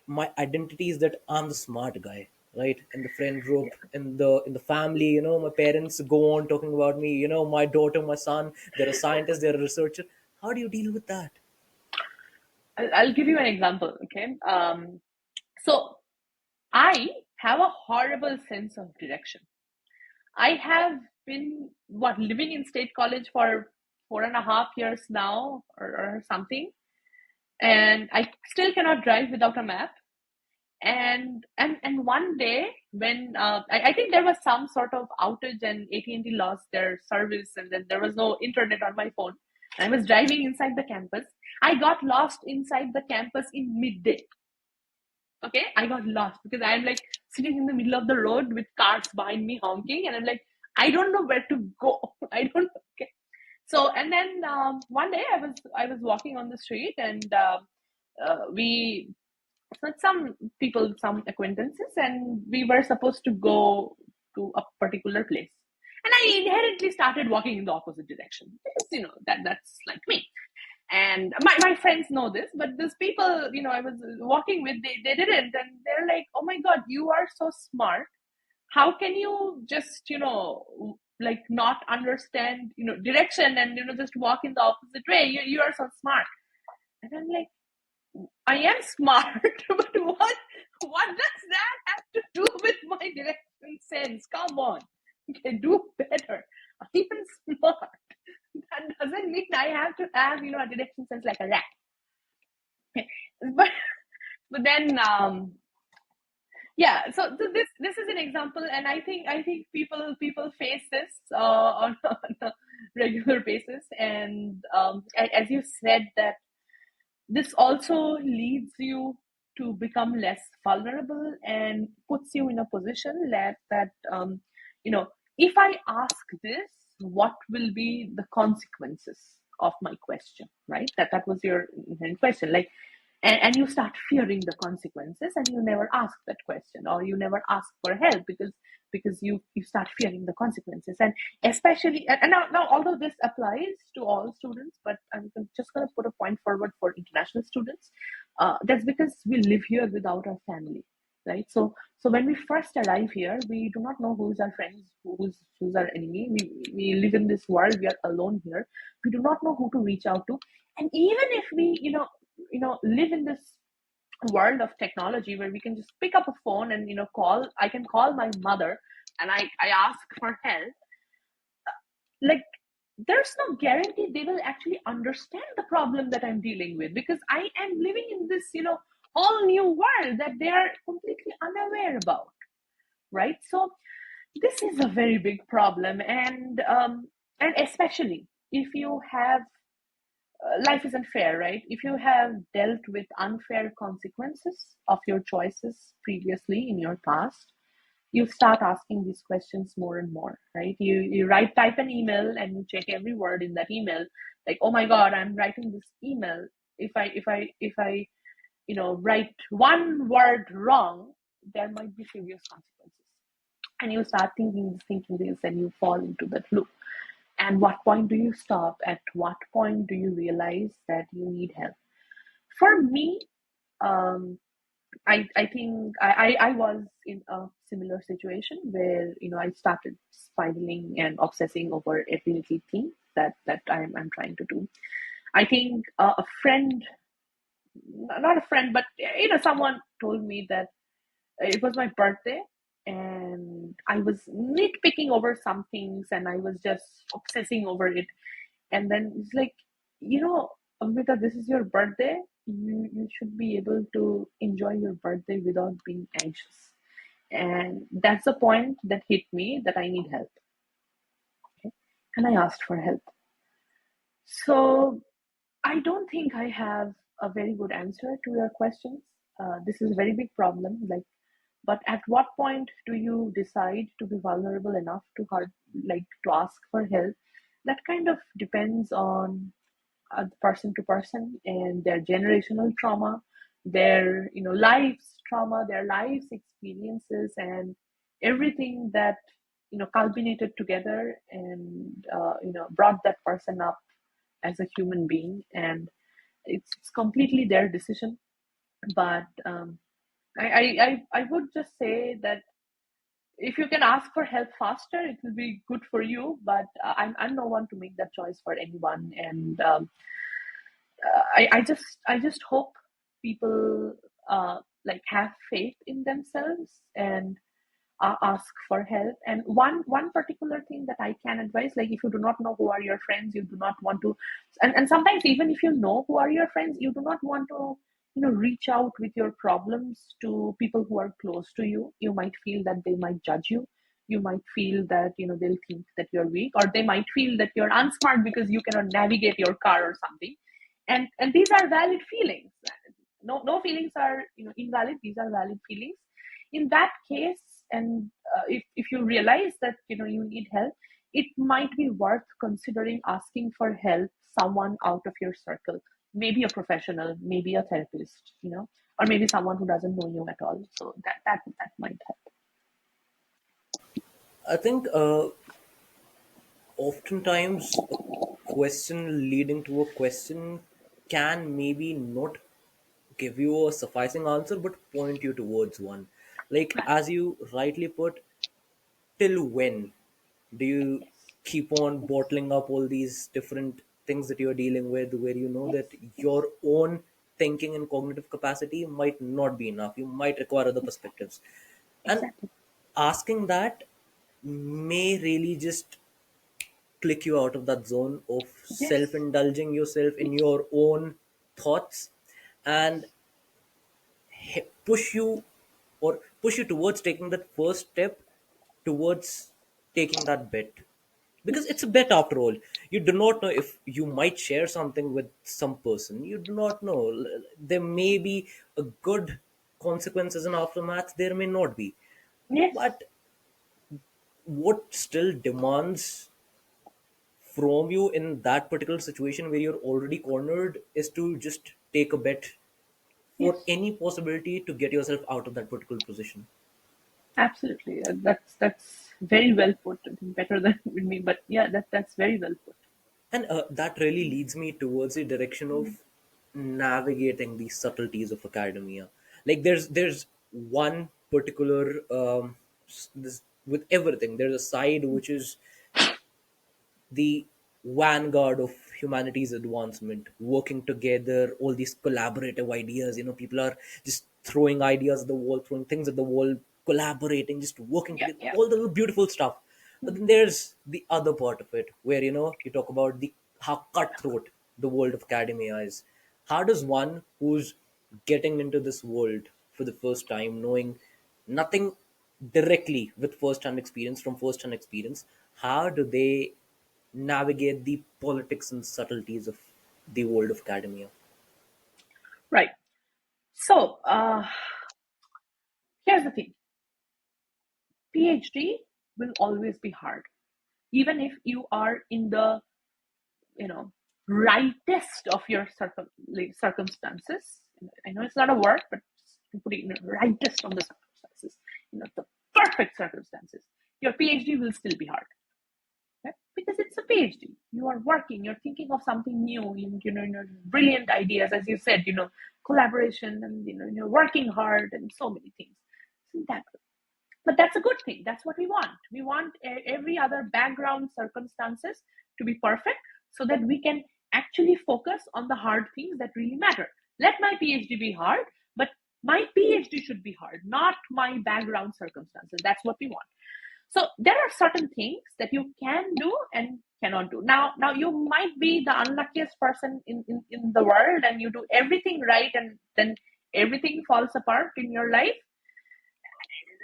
my identity is that I'm the smart guy, right? In the friend group, in the family, my parents go on talking about me, my daughter, my son, they're a scientist, they're a researcher. How do you deal with that? I'll give you an example. Okay. So I have a horrible sense of direction. I have been living in state college for 4.5 years now, or something, and I still cannot drive without a map. And one day when I think there was some sort of outage and AT&T lost their service, and then there was no internet on my phone. And I was driving inside the campus. I got lost inside the campus in midday. Okay, I got lost because I'm like sitting in the middle of the road with cars behind me honking, and I'm like, I don't know where to go. I don't know. Okay. So and then one day I was walking on the street, and we with some people, some acquaintances, and we were supposed to go to a particular place. And I inherently started walking in the opposite direction because that's like me. And my friends know this, but these people, I was walking with, they didn't, and they're like, "Oh my god, you are so smart. How can you just like not understand direction and just walk in the opposite way? You are so smart." And I'm like, I am smart, but what does that have to do with my direction sense? Come on, okay, do better. I'm smart. That doesn't mean I have to have a direction sense like a rat. but but then yeah. So this is an example, and I think people face this on a regular basis, and as you said that this also leads you to become less vulnerable and puts you in a position that if I ask this, what will be the consequences of my question, right? That was your inherent question, like, and you start fearing the consequences, and you never ask that question, or you never ask for help because you start fearing the consequences. And especially, and now although this applies to all students, but I'm just going to put a point forward for international students. That's because we live here without our family, right? So when we first arrive here, we do not know who's our friends, who's our enemy. We live in this world, we are alone here. We do not know who to reach out to. And even if we live in this world of technology where we can just pick up a phone and call, I can call my mother and I ask for help, like, there's no guarantee they will actually understand the problem that I'm dealing with, because I am living in this whole new world that they are completely unaware about, right? So this is a very big problem. And especially if you have life isn't fair, right? If you have dealt with unfair consequences of your choices previously in your past, you start asking these questions more and more, right? You type an email and you check every word in that email like, oh my god, I'm writing this email. If I write one word wrong, there might be serious consequences. And you start thinking this, and you fall into that loop. And what point do you stop? At what point do you realize that you need help? For me, um, I think I was in a similar situation where I started spiraling and obsessing over every little thing that I'm trying to do. I think a friend, not a friend, but someone told me that it was my birthday, and I was nitpicking over some things, and I was just obsessing over it. And then it's like, Amrita, this is your birthday. You should be able to enjoy your birthday without being anxious. And that's the point that hit me, that I need help. Okay? And I asked for help. So I don't think I have a very good answer to your questions. This is a very big problem. But at what point do you decide to be vulnerable enough to ask for help? That kind of depends on person to person and their generational trauma, their lives trauma, their lives experiences, and everything that culminated together and brought that person up as a human being. And it's completely their decision. But I would just say that if you can ask for help faster, it will be good for you. But I'm no one to make that choice for anyone. And I just hope people have faith in themselves and ask for help. And one particular thing that I can advise, like, if you do not know who are your friends, you do not want to, and sometimes even if you know who are your friends, you do not want to reach out with your problems to people who are close to you. You might feel that they might judge you. You might feel that they'll think that you're weak, or they might feel that you're unsmart because you cannot navigate your car or something. And these are valid feelings. No feelings are invalid. These are valid feelings. In that case, and if you realize that you need help, it might be worth considering asking for help someone out of your circle, maybe a professional, maybe a therapist, or maybe someone who doesn't know you at all. So that might help. I think oftentimes a question leading to a question can maybe not give you a sufficing answer but point you towards one. Like, as you rightly put, till when do you Yes. keep on Yes. bottling up all these different things that you're dealing with, where you know Yes. that Yes. your own thinking and cognitive capacity might not be enough, you might require other Exactly. perspectives. And Exactly. asking that may really just click you out of that zone of self Yes. indulging yourself in Yes. your own thoughts, and Yes. push you, or push you towards taking that first step towards taking that bet, because it's Yes. a bet after all. You do not know if you might share something with some person. You do not know, there may be a good consequences and aftermath, there may not be. Yes. But what still demands from you in that particular situation where you're already cornered is to just take a bet for Yes. any possibility to get yourself out of that particular position. Absolutely. That's very well put. I think better than me, but yeah, that's very well put. And that really leads me towards the direction of navigating the subtleties of academia. Like, there's one particular this, with everything there's a side which is the vanguard of humanity's advancement, working together, all these collaborative ideas. People are just throwing ideas at the wall, throwing things at the wall, collaborating, just working Yeah. together, Yeah. all the beautiful stuff. But then there's the other part of it where you talk about the how cutthroat the world of academia is. How does one who's getting into this world for the first time, knowing nothing directly with first-hand experience, from first-hand experience, how do they navigate the politics and subtleties of the world of academia? Right. So here's the thing: PhD will always be hard, even if you are in the you know rightest of your circumstances. I know it's not a word, but put it in rightest of the circumstances, the perfect circumstances, your PhD will still be hard. Okay? Because it's a PhD. You are working, you're thinking of something new, brilliant ideas, as you said, collaboration, and you're working hard and so many things. Isn't that good? But that's a good thing. That's what we want. We want every other background circumstances to be perfect so that we can actually focus on the hard things that really matter. Let my PhD be hard, but my PhD should be hard, not my background circumstances. That's what we want. So there are certain things that you can do and cannot do. Now you might be the unluckiest person in the world, and you do everything right, and then everything falls apart in your life.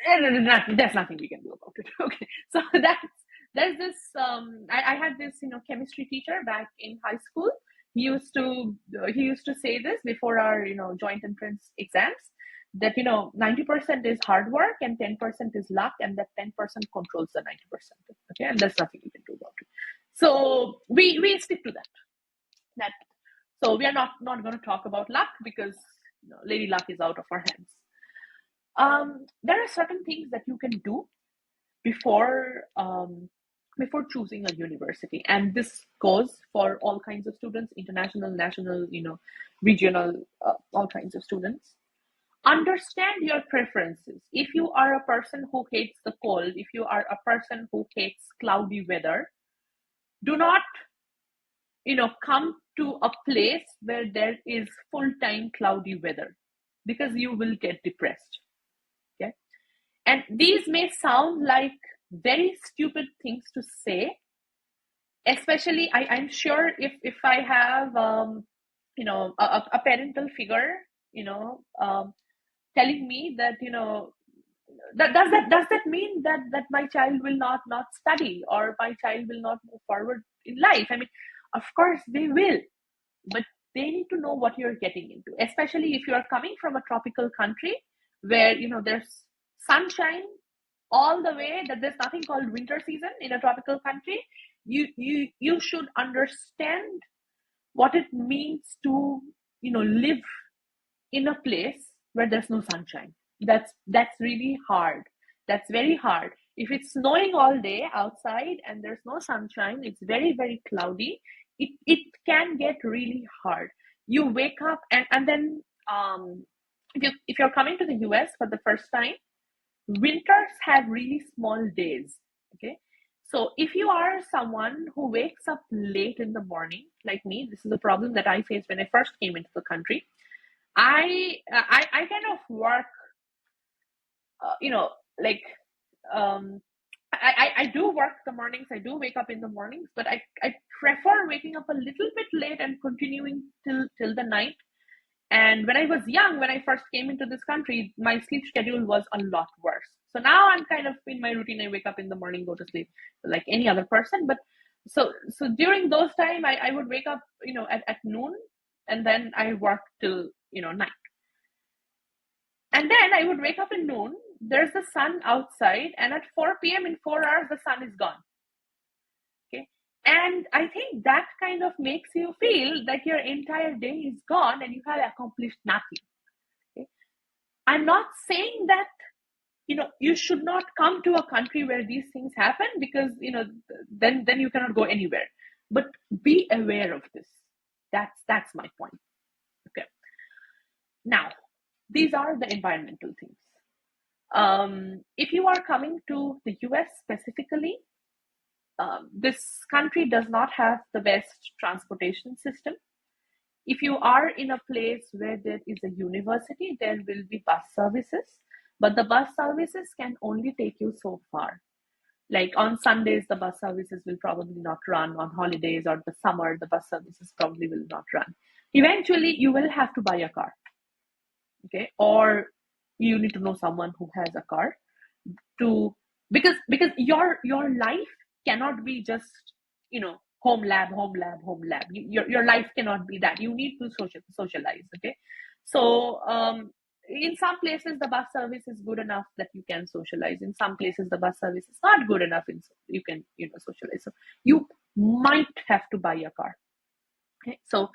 There's nothing we can do about it. Okay, so there's this. I had this chemistry teacher back in high school. He used to say this before our joint entrance exams, that 90% is hard work and 10% is luck, and that 10% controls the 90%. Okay, and there's nothing we can do about it. So we stick to that. So we are not going to talk about luck, because Lady Luck is out of our hands. There are certain things that you can do before choosing a university, and this goes for all kinds of students, international, national, regional, all kinds of students. Understand your preferences. If you are a person who hates the cold, if you are a person who hates cloudy weather, do not come to a place where there is full-time cloudy weather, because you will get depressed. Okay, and these may sound like very stupid things to say, especially I'm sure if I have a parental figure telling me that does that mean that my child will not study, or my child will not move forward in life? I mean, of course they will, but they need to know what you're getting into, especially if you are coming from a tropical country where there's sunshine all the way, that there's nothing called winter season in a tropical country. You should understand what it means to live in a place where there's no sunshine. That's really hard. That's very hard. If it's snowing all day outside and there's no sunshine, it's very, very cloudy, it can get really hard. You wake up, and then if you're coming to the US for the first time, winters have really small days. Okay, so if you are someone who wakes up late in the morning, like me, this is a problem that I faced when I first came into the country. I kind of work, like, I do work the mornings. I do wake up in the mornings, but I prefer waking up a little bit late and continuing till the night. And when I was young, when I first came into this country, my sleep schedule was a lot worse. So now I'm kind of in my routine. I wake up in the morning, go to sleep like any other person. But so during those time, I would wake up, at noon, and then I work till night. And then I would wake up in noon. There's the sun outside, and at 4 p.m. in 4 hours, the sun is gone. Okay, and I think that kind of makes you feel that your entire day is gone and you have accomplished nothing. Okay? I'm not saying that you should not come to a country where these things happen, because then you cannot go anywhere. But be aware of this. That's my point. Okay. Now, these are the environmental things. If you are coming to the US specifically, this country does not have the best transportation system. If you are in a place where there is a university, there will be bus services, but the bus services can only take you so far. Like on Sundays, the bus services will probably not run. On holidays or the summer, the bus services probably will not run. Eventually, you will have to buy a car. Okay, or you need to know someone who has a car because your life cannot be just home lab. Your life cannot be that. You need to socialize. Okay, so in some places the bus service is good enough that you can socialize. In some places the bus service is not good enough, you can socialize. So you might have to buy a car. Okay, so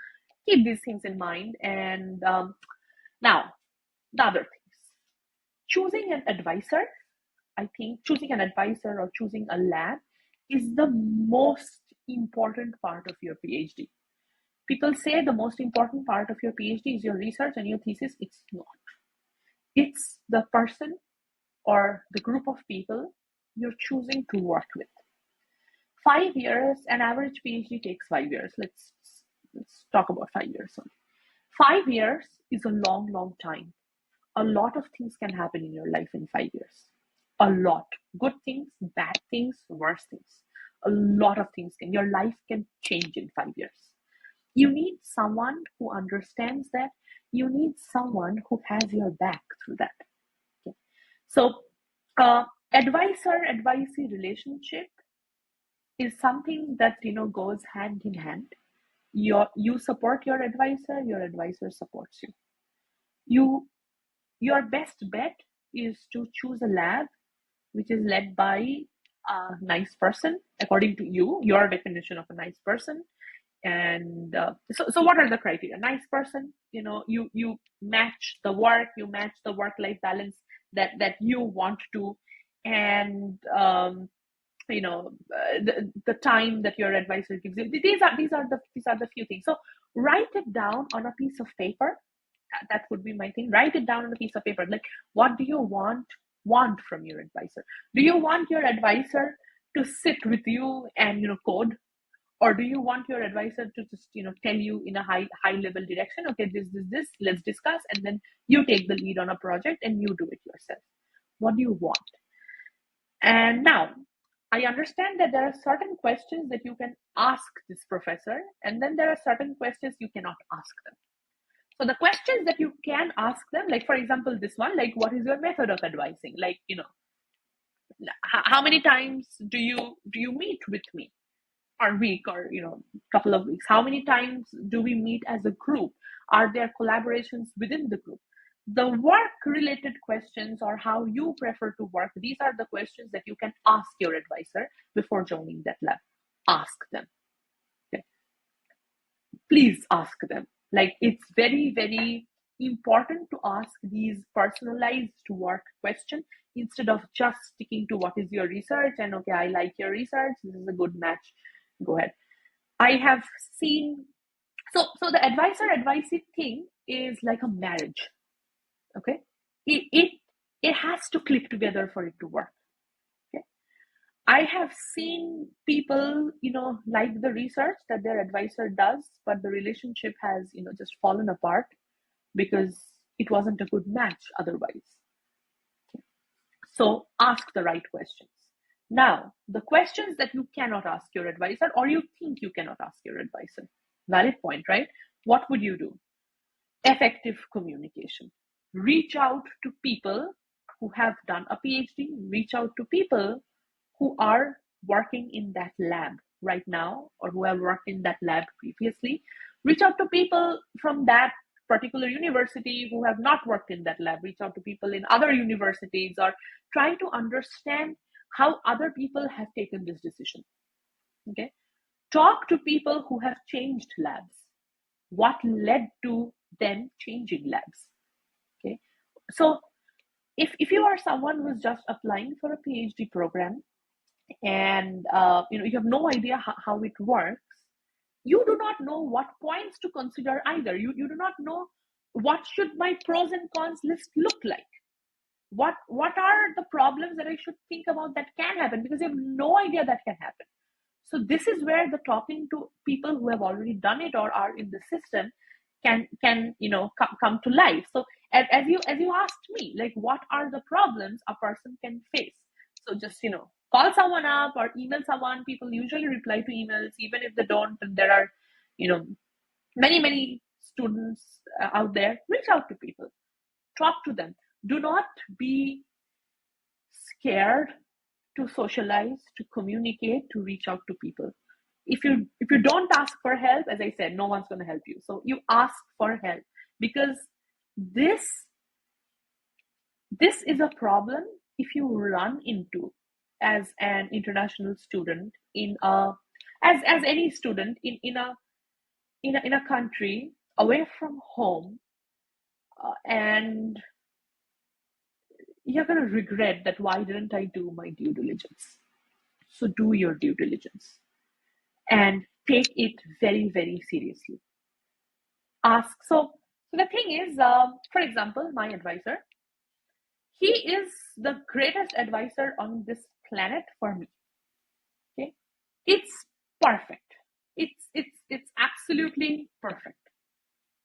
keep these things in mind. And now, the other things, choosing an advisor, I think choosing an advisor or choosing a lab is the most important part of your PhD. People say the most important part of your PhD is your research and your thesis. It's not. It's the person or the group of people you're choosing to work with. 5 years, an average PhD takes 5 years. Let's talk about 5 years only. 5 years is a long, long time. A lot of things can happen in your life in 5 years. A lot. Good things, bad things, worse things. A lot of things can, your life can change in 5 years. You need someone who understands that. You need someone who has your back through that. Okay. So, advisor advisee relationship is something that goes hand in hand. You support your advisor supports you. You Your best bet is to choose a lab which is led by a nice person, according to you, your definition of a nice person. And so what are the criteria? Nice person, you match the work, you match the work-life balance that you want to, and the time that your advisor gives you. These are the few things. So write it down on a piece of paper. That would be my thing. Write it down on a piece of paper. Like, what do you want from your advisor? Do you want your advisor to sit with you and code, or do you want your advisor to just tell you in a high level direction? Okay, this, let's discuss, and then you take the lead on a project and you do it yourself. What do you want? And now, I understand that there are certain questions that you can ask this professor, and then there are certain questions you cannot ask them. So the questions that you can ask them, like for example, this one, like, what is your method of advising? Like, how many times do you meet with me, or week, or couple of weeks? How many times do we meet as a group? Are there collaborations within the group? The work related questions, or how you prefer to work, these are the questions that you can ask your advisor before joining that lab. Ask them. Okay. Please ask them. Like, it's very, very important to ask these personalized work questions instead of just sticking to what is your research and, okay, I like your research, this is a good match, go ahead. I have seen, so the advisor advisee thing is like a marriage. Okay, it has to click together for it to work. Okay, I have seen people, like the research that their advisor does, but the relationship has, just fallen apart because it wasn't a good match otherwise. Okay. So ask the right questions. Now, the questions that you cannot ask your advisor, or you think you cannot ask your advisor, valid point, right? What would you do? Effective communication. Reach out to people who have done a PhD, reach out to people who are working in that lab right now, or who have worked in that lab previously. Reach out to people from that particular university who have not worked in that lab. Reach out to people in other universities, or try to understand how other people have taken this decision. Okay. Talk to people who have changed labs. What led to them changing labs? Okay. So if you are someone who's just applying for a PhD program, and you have no idea how it works, you do not know what points to consider either. You do not know what should my pros and cons list look like. What are the problems that I should think about that can happen, because you have no idea that can happen. So this is where the talking to people who have already done it or are in the system can come to life. So as you asked me, like, what are the problems a person can face? So just call someone up or email someone. People usually reply to emails, even if they don't. And there are many students out there. Reach out to people, talk to them. Do not be scared to socialize, to communicate, to reach out to people. If you don't ask for help, as I said, no one's going to help you. So you ask for help, because this is a problem if you run into as an international student in a as any student in a in a country away from home, and you're going to regret that why didn't I do my due diligence. So do your due diligence and take it very, very seriously. Ask. So the thing is, for example, my advisor, he is the greatest advisor on this planet for me. Okay, it's perfect. It's absolutely perfect.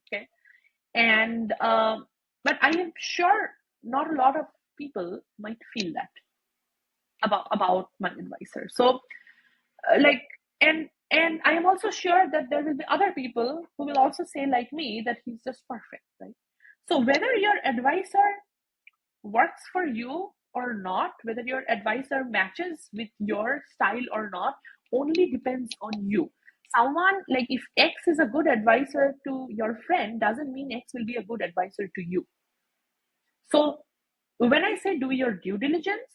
Okay, and but I am sure not a lot of people might feel that about my advisor. So like, and I am also sure that there will be other people who will also say like me that he's just perfect, right? So whether your advisor works for you or not, whether your advisor matches with your style or not, only depends on you. Someone like, if X is a good advisor to your friend, doesn't mean X will be a good advisor to you. So when I say do your due diligence,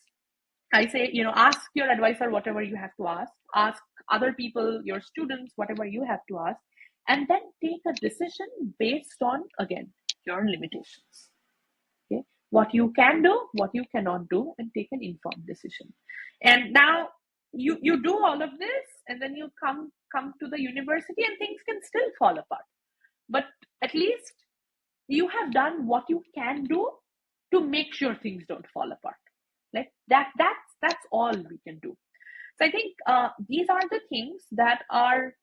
I say, ask your advisor whatever you have to ask other people, your students, whatever you have to ask, and then take a decision based on, again, your limitations. Okay, what you can do, what you cannot do, and take an informed decision. And now you do all of this, and then you come to the university, and things can still fall apart. But at least you have done what you can do to make sure things don't fall apart. Like that's all we can do. So I think these are the things that are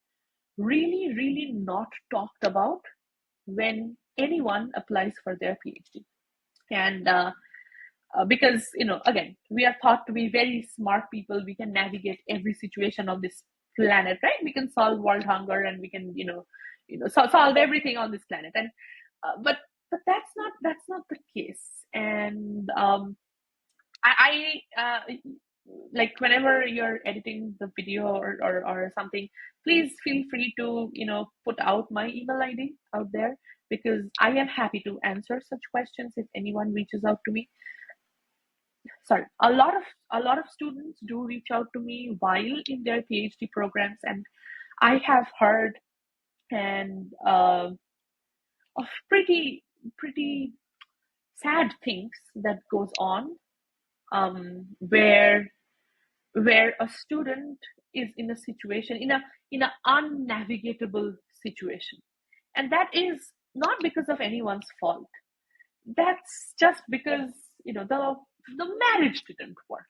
really, really not talked about when anyone applies for their PhD. And because, again, we are thought to be very smart people. We can navigate every situation on this planet, right? We can solve world hunger, and we can, solve everything on this planet. And but that's not the case. And I like, whenever you're editing the video or something, please feel free to put out my email ID out there, because I am happy to answer such questions if anyone reaches out to me. Sorry, a lot of students do reach out to me while in their PhD programs, and I have heard and of pretty sad things that goes on, where a student is in a situation, in a unnavigatable situation, and that is not because of anyone's fault. That's just because the marriage didn't work,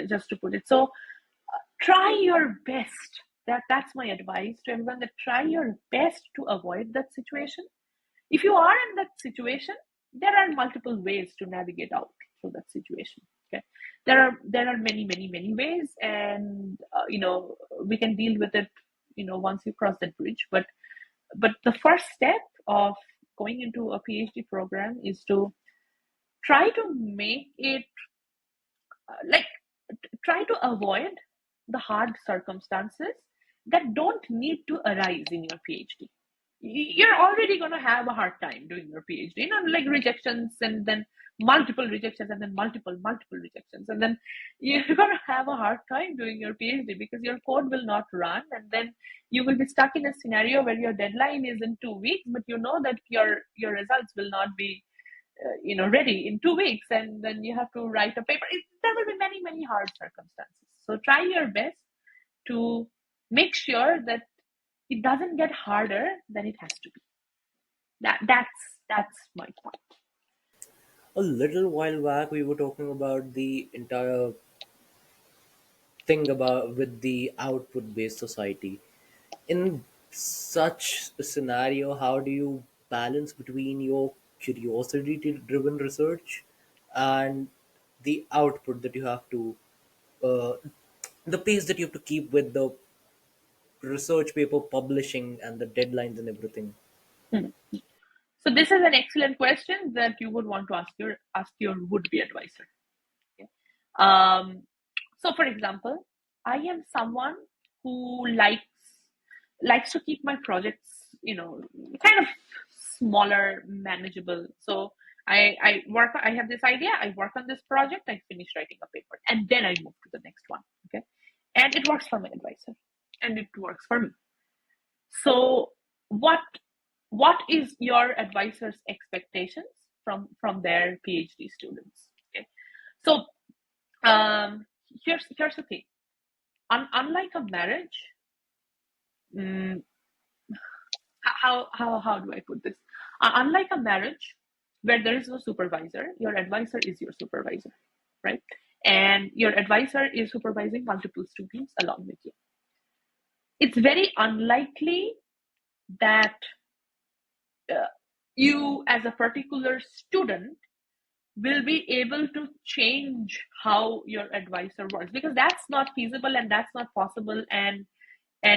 just to put it. So try your best. That's my advice to everyone, that try your best to avoid that situation. If you are in that situation, there are multiple ways to navigate out through that situation. Okay, there are many, many, many ways, and we can deal with it once you cross that bridge. But the first step of going into a PhD program is to try to make it like try to avoid the hard circumstances that don't need to arise in your PhD. You're already going to have a hard time doing your PhD, like rejections, and then multiple rejections, and then multiple rejections, and then you're going to have a hard time doing your PhD because your code will not run, and then you will be stuck in a scenario where your deadline is in 2 weeks, but you know that your results will not be ready in 2 weeks, and then you have to write a paper. There will be many, many hard circumstances. So try your best to make sure that it doesn't get harder than it has to be. That's my point. A little while back, we were talking about the entire thing about with the output-based society. In such a scenario, how do you balance between your curiosity-driven research and the output that you have to, uh, the pace that you have to keep with the research paper publishing and the deadlines and everything? Hmm. So this is an excellent question that you would want to ask your would-be advisor. Okay. So, for example, I am someone who likes to keep my projects, kind of smaller, manageable. So I have this idea, I work on this project, I finish writing a paper, and then I move to the next one. Okay, and it works for my advisor, and it works for me. So what what is your advisor's expectations from their PhD students? Okay. So here's the thing. Unlike a marriage, mm, how do I put this? Unlike a marriage where there is no supervisor, your advisor is your supervisor, right? And your advisor is supervising multiple students along with you. It's very unlikely that uh, you, as a particular student, will be able to change how your advisor works, because that's not feasible and that's not possible. And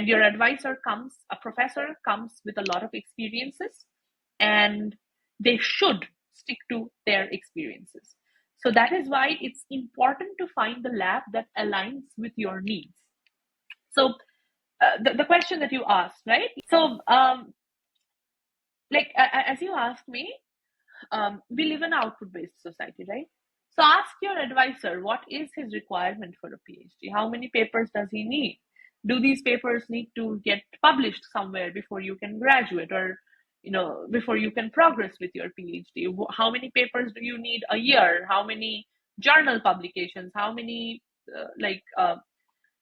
your advisor comes, a professor comes with a lot of experiences, and they should stick to their experiences. So that is why it's important to find the lab that aligns with your needs. So the question that you asked, right? So like as you asked me, we live in an output based society, right? So ask your advisor what is his requirement for a PhD? How many papers does he need? Do these papers need to get published somewhere before you can graduate, or before you can progress with your PhD? How many papers do you need a year? How many journal publications? How many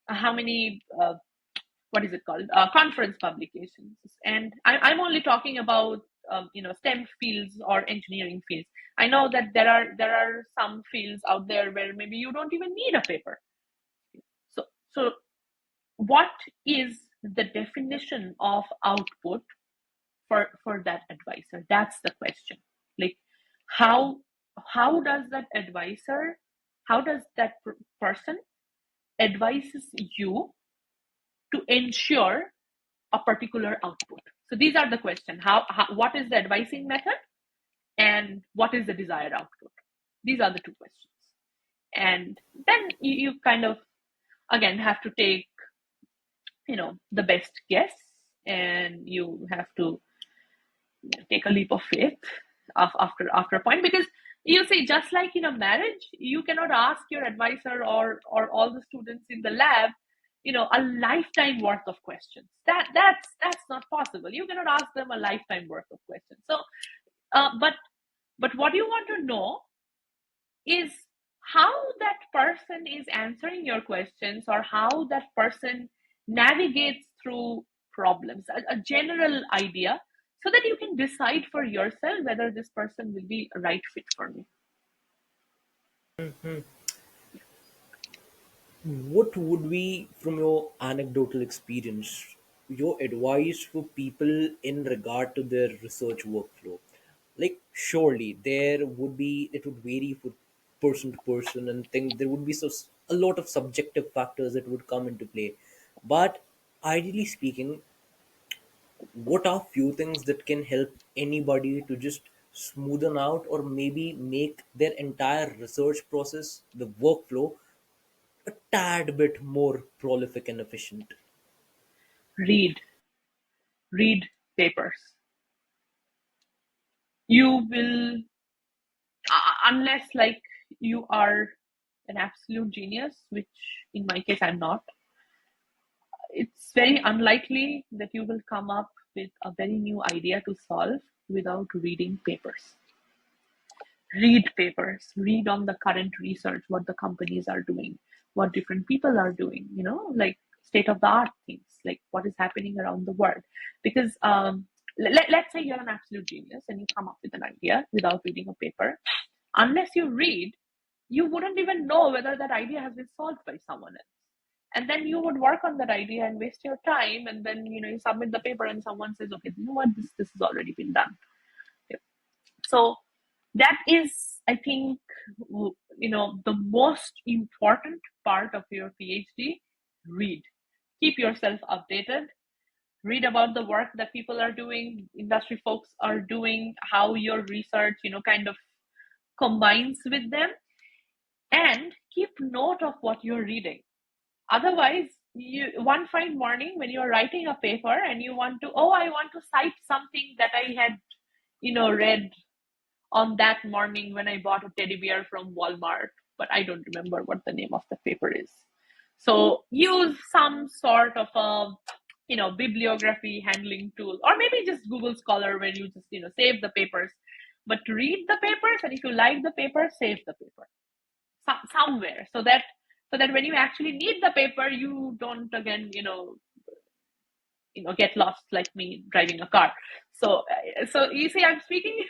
how many what is it called, conference publications? And I'm only talking about STEM fields or engineering fields. I know that there are some fields out there where maybe you don't even need a paper. So what is the definition of output for that advisor? That's the question. Like, how how does that advisor, how does that person advises you to ensure a particular output? So these are the questions. What is the advising method, and what is the desired output? These are the two questions. And then you kind of again have to take the best guess, and you have to take a leap of faith after a point, because you see, just like in a marriage, you cannot ask your advisor or all the students in the lab a lifetime worth of questions. That's not possible. You cannot ask them a lifetime worth of questions. So but what you want to know is how that person is answering your questions, or how that person navigates through problems, a general idea, so that you can decide for yourself whether this person will be a right fit for me. What would be, from your anecdotal experience, your advice for people in regard to their research workflow? Like, surely there would be, it would vary for person to person, and think there would be a lot of subjective factors that would come into play. But ideally speaking, what are few things that can help anybody to just smoothen out or maybe make their entire research process, the workflow, a tad bit more prolific and efficient? Read read papers. You will, unless like you are an absolute genius, which in my case I'm not, it's very unlikely that you will come up with a very new idea to solve without reading papers. Read papers, read on the current research, what the companies are doing, what different people are doing, like state of the art things, like what is happening around the world. Because let's say you're an absolute genius and you come up with an idea without reading a paper. Unless you read, you wouldn't even know whether that idea has been solved by someone else. And then you would work on that idea and waste your time, and then you submit the paper and someone says, okay, you know what, this has already been done. So that is, I think, the most important part of your PhD. Read, keep yourself updated, read about the work that people are doing, industry folks are doing, how your research kind of combines with them, and keep note of what you're reading. Otherwise, one fine morning when you're writing a paper and you want to, oh, I want to cite something that I had read on that morning when I bought a teddy bear from Walmart, but I don't remember what the name of the paper is. So use some sort of a bibliography handling tool, or maybe just Google Scholar where you just save the papers. But to read the papers, and if you like the paper, save the paper somewhere, so that when you actually need the paper, you don't again get lost like me driving a car. So you see, I'm speaking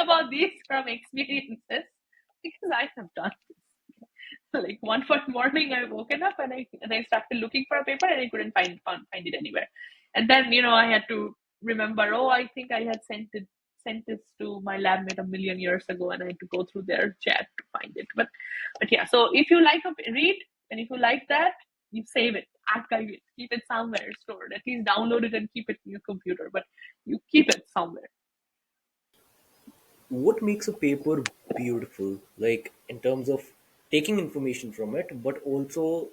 about these from experiences because I have done like one morning I woken up and I started looking for a paper and I couldn't find it anywhere. And then I had to remember, oh, I think I had sent this to my lab mate a million years ago, and I had to go through their chat to find it. But yeah, so if you like a read, and if you like that, you save it, archive it, keep it somewhere stored, at least download it and keep it in your computer, but you keep it somewhere. What makes a paper beautiful, like in terms of taking information from it, but also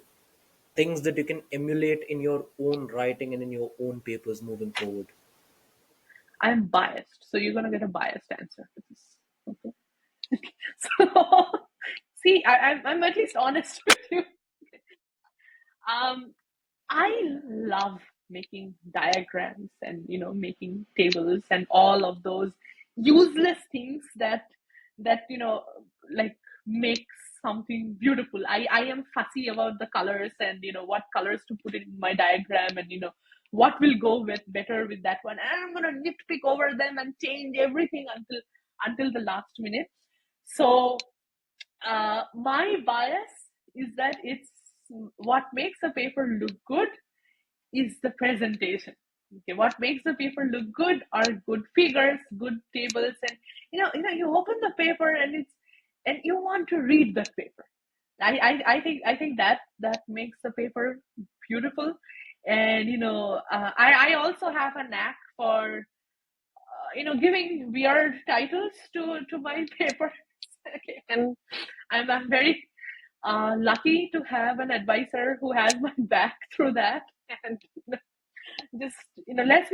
things that you can emulate in your own writing and in your own papers moving forward? I'm biased, so you're gonna get a biased answer to this. Okay. So see, I'm at least honest with you. Um, I love making diagrams and making tables and all of those useless things that like makes something beautiful. I am fussy about the colors and what colors to put in my diagram, and what will go with better with that one. And I'm gonna nitpick over them and change everything until the last minute. So my bias is that it's what makes a paper look good is the presentation. Okay, what makes the paper look good are good figures, good tables, and you open the paper and you want to read the paper. I think that makes the paper beautiful. And I also have a knack for giving weird titles to my paper. Okay, and I'm very lucky to have an advisor who has my back through that, and just lets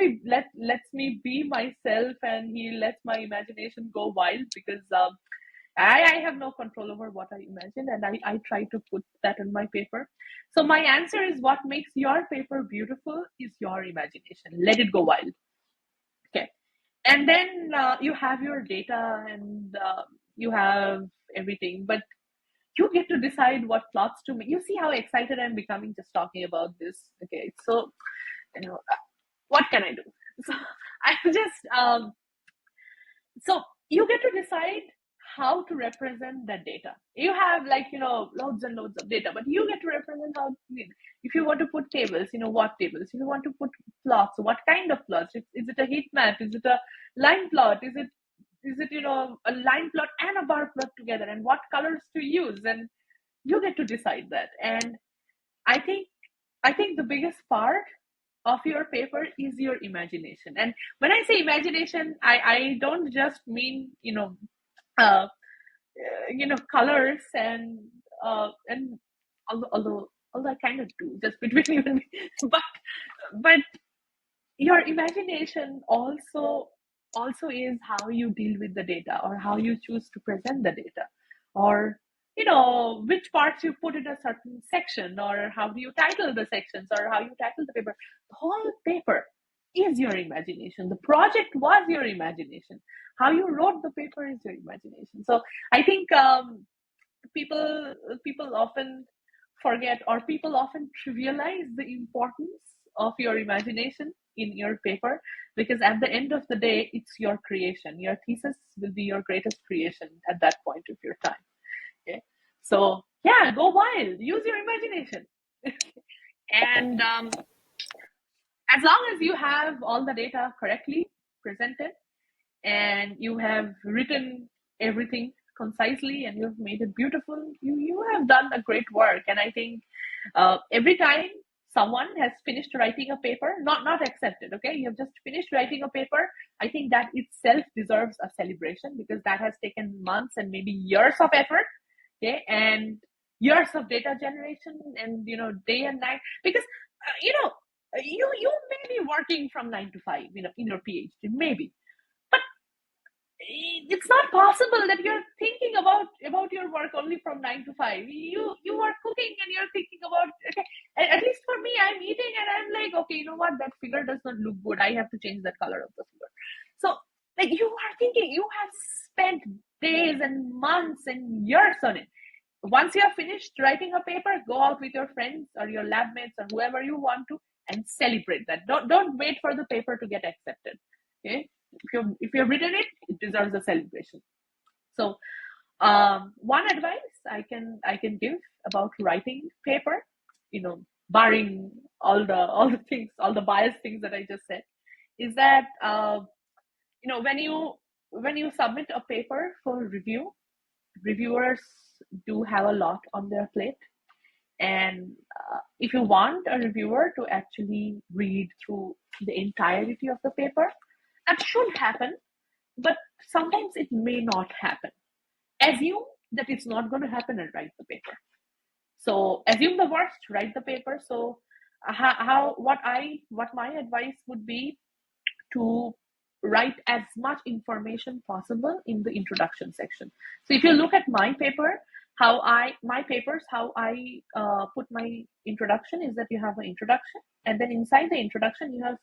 me be myself, and he lets my imagination go wild, because I have no control over what I imagine, and I try to put that in my paper. So my answer is, what makes your paper beautiful is your imagination. Let it go wild. Okay. And then you have your data, and you have everything, but you get to decide what plots to make. You see how excited I'm becoming just talking about this. Okay, so what can I do? So I'm just so you get to decide how to represent that data. You have, like, loads and loads of data, but you get to represent how. If you want to put tables, what tables. If you want to put plots, what kind of plots? Is it a heat map? Is it a line plot? Is it a line plot and a bar plot together? And what colors to use? And you get to decide that. And I think I think the biggest part of your paper is your imagination. And when I say imagination, I don't just mean uh, colors, and although I kind of do, just between you and me. But your imagination also is how you deal with the data, or how you choose to present the data, or which parts you put in a certain section, or how do you title the sections, or how you title the paper. The whole paper is your imagination. The project was your imagination. How you wrote the paper is your imagination. So I think people often forget, or people often trivialize the importance of your imagination in your paper, because at the end of the day, it's your creation. Your thesis will be your greatest creation at that point of your time. Okay, so yeah, go wild, use your imagination. And as long as you have all the data correctly presented, and you have written everything concisely, and you've made it beautiful, you have done a great work. And I think every time someone has finished writing a paper, not accepted, okay, you have just finished writing a paper, I think that itself deserves a celebration, because that has taken months and maybe years of effort. Okay, and years of data generation, and day and night, because you may be working from 9 to 5, in your PhD, maybe, but it's not possible that you're thinking about your work only from 9 to 5. You are cooking and you're thinking about, okay, at least for me, I'm eating and I'm like, okay, you know what? That figure does not look good. I have to change that color of the figure. So, like, you are thinking, you have spent days and months and years on it. Once you have finished writing a paper, go out with your friends or your lab mates or whoever you want to and celebrate that. Don't wait for the paper to get accepted. Okay, if you've written it, it deserves a celebration. So, one advice I can give about writing paper, barring all the things, all the biased things that I just said, is that when you submit a paper for review, reviewers do have a lot on their plate, and if you want a reviewer to actually read through the entirety of the paper, that should happen, but sometimes it may not happen. Assume that it's not going to happen and write the paper. So assume the worst, write the paper. So what my advice would be to write as much information possible in the introduction section. So if you look at my paper, how I put my introduction is that you have an introduction, and then inside the introduction you have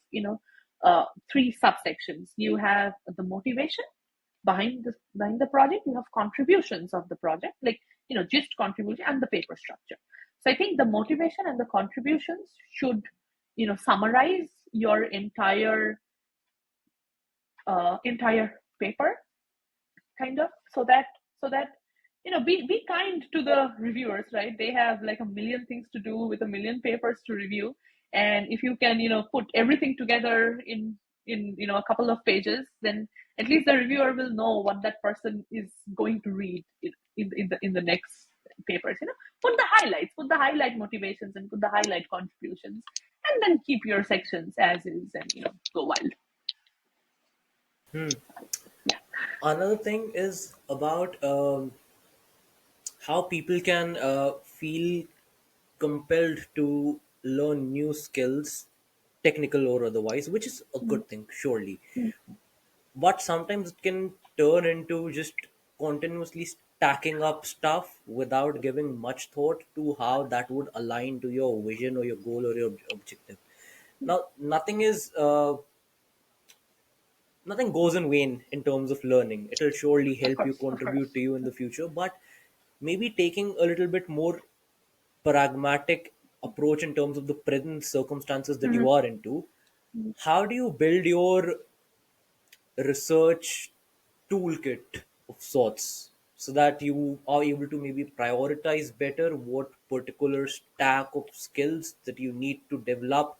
three subsections. You have the motivation behind the project. You have contributions of the project, like just contribution, and the paper structure. So I think the motivation and the contributions should summarize your entire paper, kind of, so that be kind to the reviewers, right? They have like a million things to do with a million papers to review, and if you can put everything together in a couple of pages, then at least the reviewer will know what that person is going to read in the next papers. Put the highlight motivations and put the highlight contributions, and then keep your sections as is, and go wild. Yeah. Another thing is about how people can feel compelled to learn new skills, technical or otherwise, which is a Mm, good thing, surely. mm, But sometimes it can turn into just continuously stacking up stuff without giving much thought to how that would align to your vision or your goal or your objective. mm. Now, nothing goes in vain in terms of learning. It'll surely Of help you course, of contribute to course. you in the future, but maybe taking a little bit more pragmatic approach in terms of the present circumstances that you Mhm. are into. How do you build your research toolkit of sorts so that you are able to maybe prioritize better what particular stack of skills that you need to develop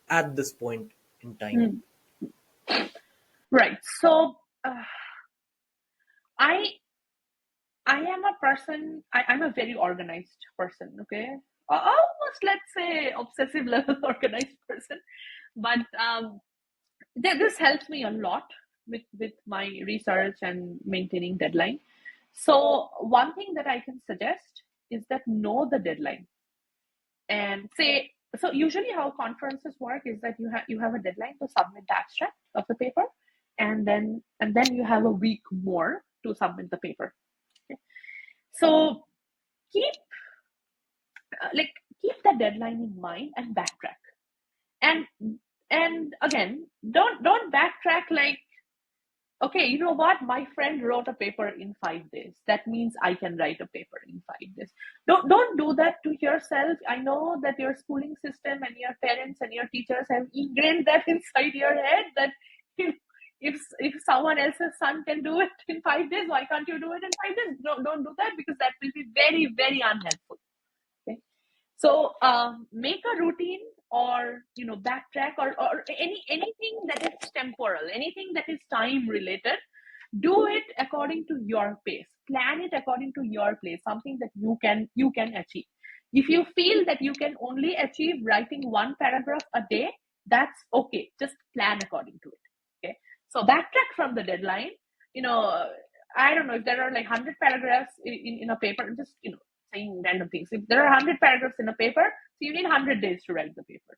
at this point in time? Mm. Right. So I I am a person. I'm a very organized person. Okay, almost, let's say, obsessive level organized person. But this helps me a lot with my research and maintaining deadline. So one thing that I can suggest is that know the deadline and say. So usually, how conferences work is that you have a deadline to submit the abstract of the paper, and then you have a week more to submit the paper. Okay? So keep like keep the deadline in mind and backtrack. And and again, don't backtrack like, okay, you know what, my friend wrote a paper in 5 days, that means I can write a paper in 5 days. Don't do that to yourself. I know that your schooling system and your parents and your teachers have ingrained that inside your head, that if someone else's son can do it in 5 days, why can't you do it in 5 days? Don't do that, because that will be very, very unhelpful. Okay. So make a routine, or backtrack, or anything that is temporal, anything that is time related. Do it according to your pace. Plan it according to your pace. Something that you can achieve. If you feel that you can only achieve writing one paragraph a day, that's okay. Just plan according to it. Okay. So backtrack from the deadline. You know, I don't know if there are like 100 paragraphs in a paper. Just saying random things. If there are 100 paragraphs in a paper, so you need 100 days to write the paper,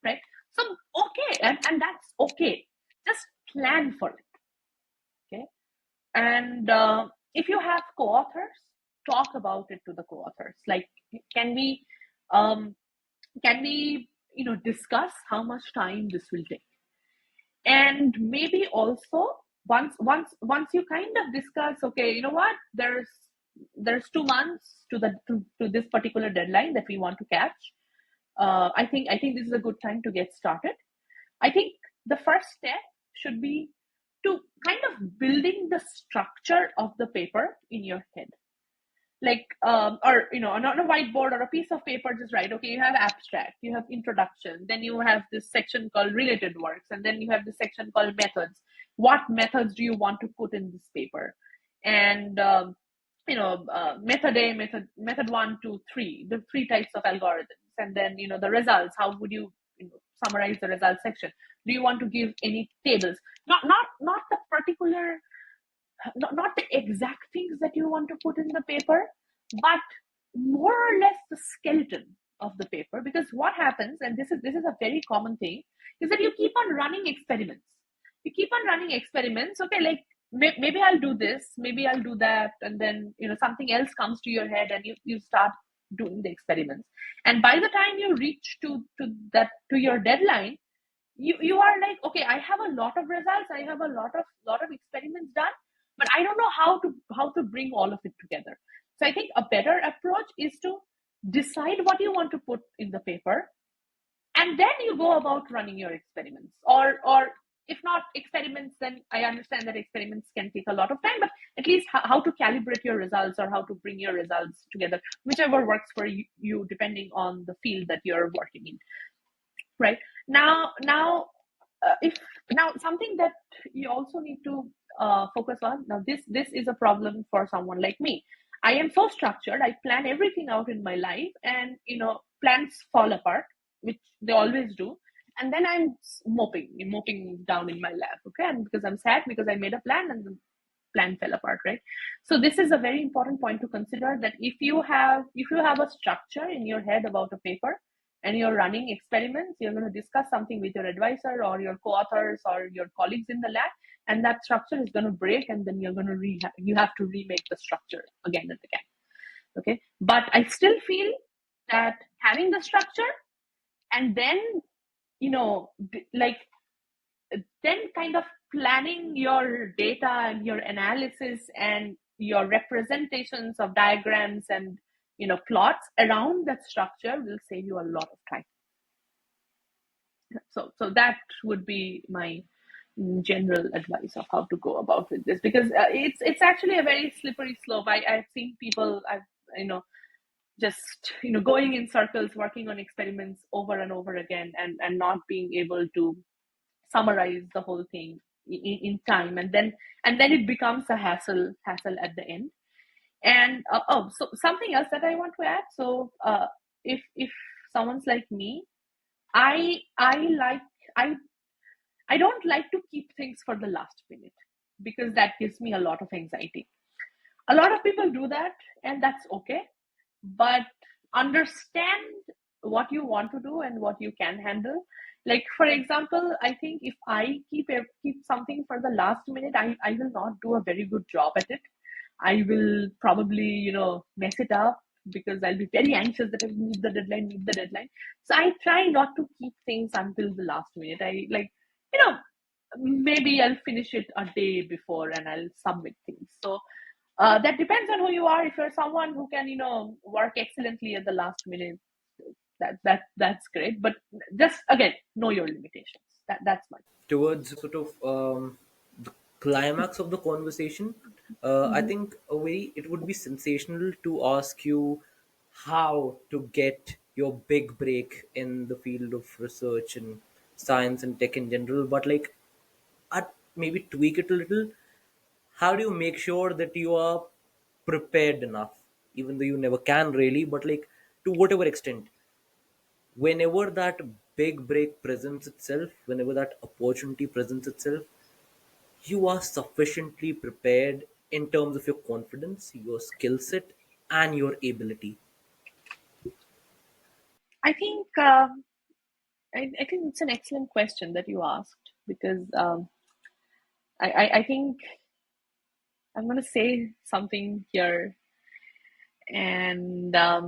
right? So okay, and that's okay. Just plan for it. Okay. And if you have co-authors, talk about it to the co-authors. Like, can we um, can we discuss how much time this will take. And maybe also, once you kind of discuss, okay, you know what, there's 2 months to this particular deadline that we want to catch. I think this is a good time to get started. I think the first step should be to kind of building the structure of the paper in your head. Like, or on a whiteboard or a piece of paper, just write, okay, you have abstract, you have introduction, then you have this section called related works, and then you have this section called methods. What methods do you want to put in this paper? And method A, method 1, 2, 3, the 3 types of algorithms. And then the results, how would you summarize the results section? Do you want to give any tables? Not the particular, not the exact things that you want to put in the paper, but more or less the skeleton of the paper. Because what happens, and this is a very common thing, is that you keep on running experiments. You keep on running experiments. Okay, like maybe I'll do this, maybe I'll do that, and then something else comes to your head, and you start doing the experiments. And by the time you reach to your deadline, you are like, okay, I have a lot of results, I have a lot of experiments done, but I don't know how to bring all of it together. So I think a better approach is to decide what you want to put in the paper, and then you go about running your experiments. Or if not experiments, then I understand that experiments can take a lot of time, but at least how to calibrate your results, or how to bring your results together, whichever works for you depending on the field that you're working in. Right now, if now something that you also need to focus on. Now this is a problem for someone like me. I am so structured, I plan everything out in my life, and plans fall apart, which they always do. And then I'm moping down in my lap, okay, and because I'm sad because I made a plan and the plan fell apart, right? So this is a very important point to consider, that if you have a structure in your head about a paper, and you're running experiments, you're going to discuss something with your advisor or your co-authors or your colleagues in the lab, and that structure is going to break, and then you have to remake the structure again and again. Okay, but I still feel that having the structure, and then like then kind of planning your data and your analysis and your representations of diagrams and plots around that structure will save you a lot of time. So that would be my general advice of how to go about with this, because it's actually a very slippery slope. I've seen people, I've just going in circles, working on experiments over and over again, and not being able to summarize the whole thing in time, and then it becomes a hassle at the end. And so something else that I want to add. So if someone's like me, I I I don't like to keep things for the last minute, because that gives me a lot of anxiety. A lot of people do that, and that's okay. But understand what you want to do and what you can handle. Like, for example, I think if I keep something for the last minute, I will not do a very good job at it. I will probably, mess it up, because I'll be very anxious that I meet the deadline. So I try not to keep things until the last minute. I like, you know, maybe I'll finish it a day before and I'll submit things. So that depends on who you are. If you're someone who can, work excellently at the last minute, that's great. But just again, know your limitations. That's my. Towards sort of the climax of the conversation, I Mhm. think it would be sensational to ask you how to get your big break in the field of research and science and tech in general. But like, I'd maybe tweak it a little. How do you make sure that you are prepared enough, even though you never can really, but like to whatever extent, whenever that big break presents itself, whenever that opportunity presents itself, you are sufficiently prepared in terms of your confidence, your skill set, and your ability. I think I think it's an excellent question that you asked, because I think I'm going to say something here, and I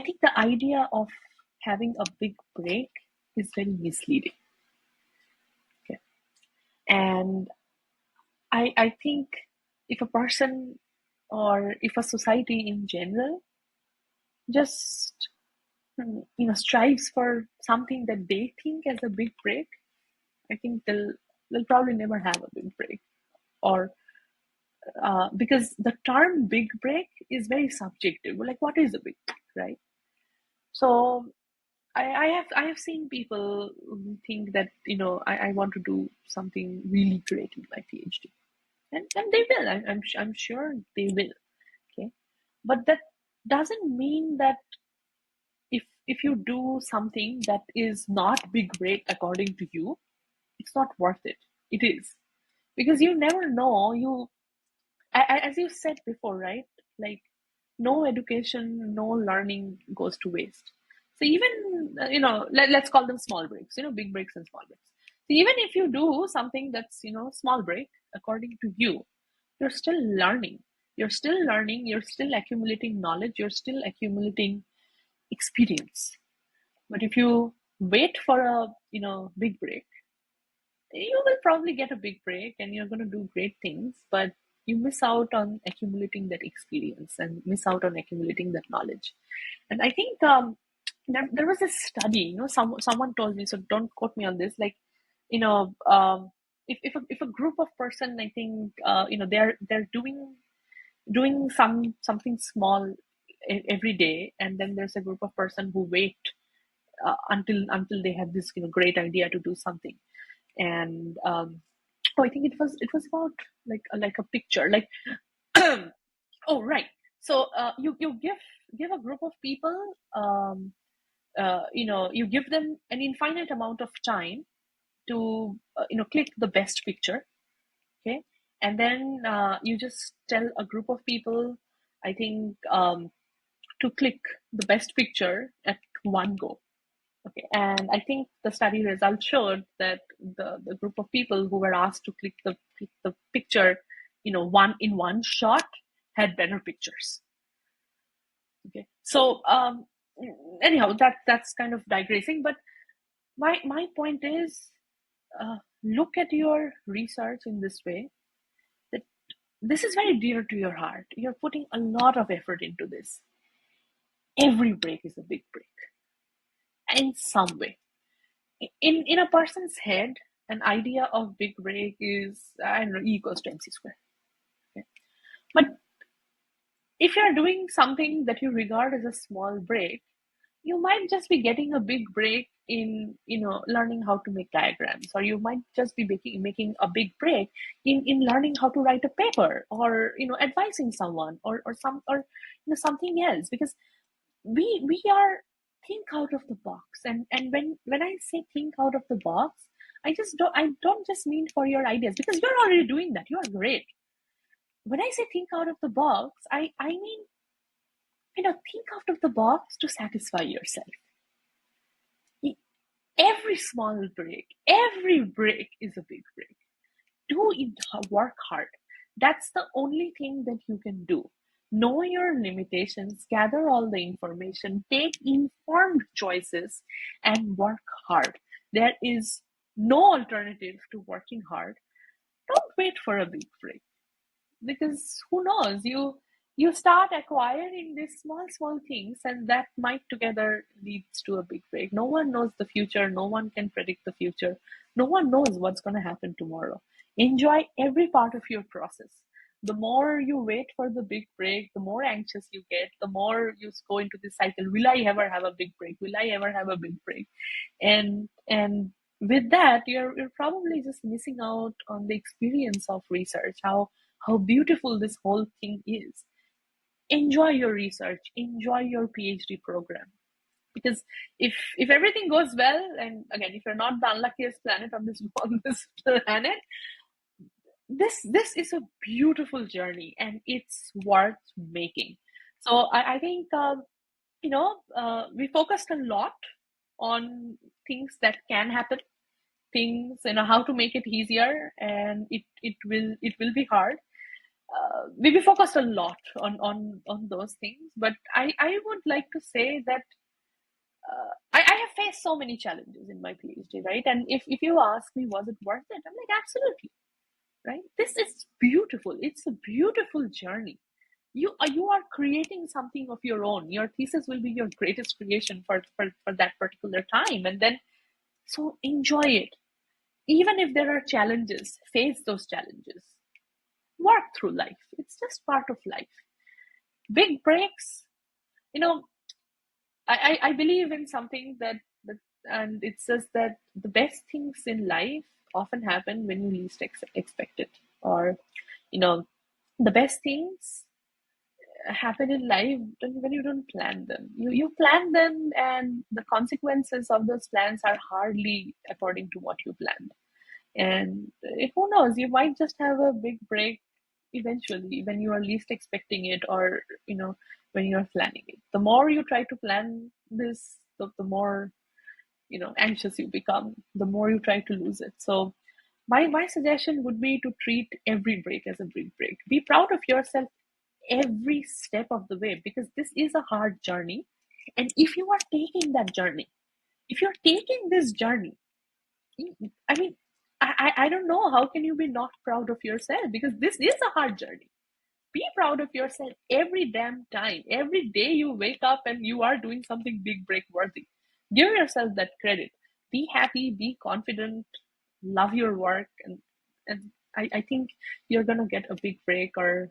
think the idea of having a big break is very misleading. Okay. And I think if a person or if a society in general just strives for something that they think as a big break, I think they'll probably never have a big break. Or because the term big break is very subjective. Like, what is a big break, right? So I have seen people think that I want to do something really great in my PhD, and they will. I'm sure they will. Okay, but that doesn't mean that if you do something that is not big break according to you, it's not worth it. It is, because you never know. As you said before, right? Like, no education, no learning goes to waste. So even let's call them small breaks. Big breaks and small breaks. So even if you do something that's small break according to you, you're still learning. You're still learning. You're still accumulating knowledge. You're still accumulating experience. But if you wait for a big break, you will probably get a big break and you're going to do great things, but you miss out on accumulating that experience and miss out on accumulating that knowledge. And I think there was a study, someone told me, so don't quote me on this, like, you know, um, if a group of person, I think, they're doing something small every day, and then there's a group of person who wait until they have this great idea to do something. And I think it was about like a picture, like oh, right. So you give a group of people, you give them an infinite amount of time to click the best picture. Okay. And then you just tell a group of people, I think, to click the best picture at one go. Okay, and I think the study results showed that the group of people who were asked to click the picture, one shot, had better pictures. Okay, so anyhow, that's kind of digressing. But my point is, look at your research in this way. That this is very dear to your heart. You're putting a lot of effort into this. Every break is a big break in some way. In a person's head, an idea of big break is, I don't know, E equals to MC squared. Okay? But if you're doing something that you regard as a small break, you might just be getting a big break in learning how to make diagrams, or you might just be making a big break in learning how to write a paper, or advising someone, or something else. Because we are think out of the box, and when I say think out of the box, I don't just mean for your ideas, because you're already doing that. You are great. When I say think out of the box, I mean, think out of the box to satisfy yourself. Every small break, every break is a big break. Do it, work hard. That's the only thing that you can do. Know your limitations, gather all the information, take informed choices, and work hard. There is no alternative to working hard. Don't wait for a big break, because who knows, you start acquiring these small things, and that might together leads to a big break. No one knows the future, no one can predict the future, no one knows what's going to happen tomorrow. Enjoy every part of your process. The more you wait for the big break, the more anxious you get, the more you go into this cycle. Will I ever have a big break? Will I ever have a big break? And with that, you're probably just missing out on the experience of research, how beautiful this whole thing is. Enjoy your research, enjoy your PhD program. Because if everything goes well, and again, if you're not the unluckiest planet on this on this planet, this is a beautiful journey, and it's worth making. So I think we focused a lot on things that can happen, things, how to make it easier, and it will be hard. We focused a lot on those things, but I would like to say that I have faced so many challenges in my PhD, right? And if you ask me, was it worth it? I'm like, absolutely, right? This is beautiful. It's a beautiful journey. You are creating something of your own. Your thesis will be your greatest creation for that particular time. And then, so enjoy it. Even if there are challenges, face those challenges. Work through life. It's just part of life. Big breaks, you know, I believe in something that, and it says that the best things in life often happen when you least expect it, or you know, the best things happen in life when you don't plan them. You plan them, and the consequences of those plans are hardly according to what you planned. And who knows, you might just have a big break eventually when you are least expecting it, or when you're planning it. The more you try to plan this, the more anxious you become, the more you try to lose it. So my suggestion would be to treat every break as a big break. Be proud of yourself every step of the way, because this is a hard journey. And if you are taking that journey, if you're taking this journey, I mean, I don't know, how can you be not proud of yourself? Because this is a hard journey. Be proud of yourself every damn time. Every day you wake up and you are doing something big break worthy. Give yourself that credit. Be happy, be confident, love your work, and I think you're gonna get a big break, or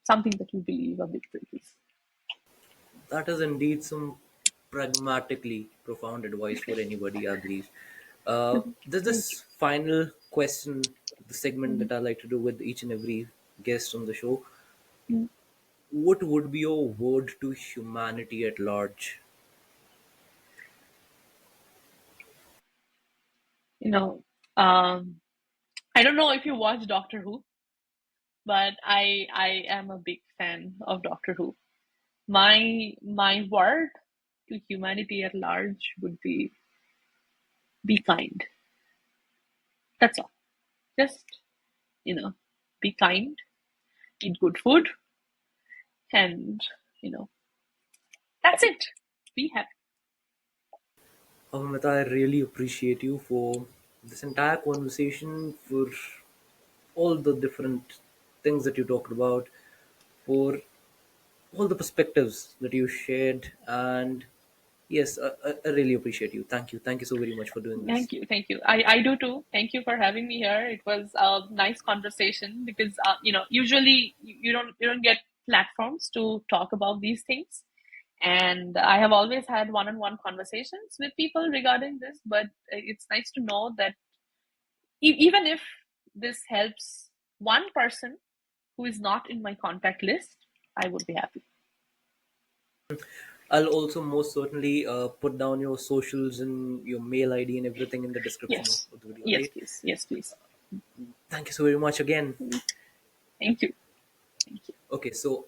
something that you believe a big break is. That is indeed some pragmatically profound advice for anybody, I believe. There's Thank this final question, the segment you. that I like to do with each and every guest on the show. Mhm. What would be your word to humanity at large? You know, um, I don't know if you watch Doctor Who, but I am a big fan of Doctor Who. My word to humanity at large would be kind. That's all. Just you know, be kind, eat good food, and you know, that's it. Be happy. Avimita, I really appreciate you for this entire conversation, for all the different things that you talked about, for all the perspectives that you shared. And yes, I really appreciate you. Thank you. Thank you so very much for doing this. Thank you, thank you. I do too. Thank you for having me here. It was a nice conversation, because usually you don't get platforms to talk about these things, and I have always had one-on-one conversations with people regarding this. But it's nice to know that even if this helps one person who is not in my contact list, I would be happy. I'll also most certainly put down your socials and your mail ID and everything in the description Yes, of the video, yes, right? please, yes, please. Thank you so very much again. Thank you, thank you. Okay, so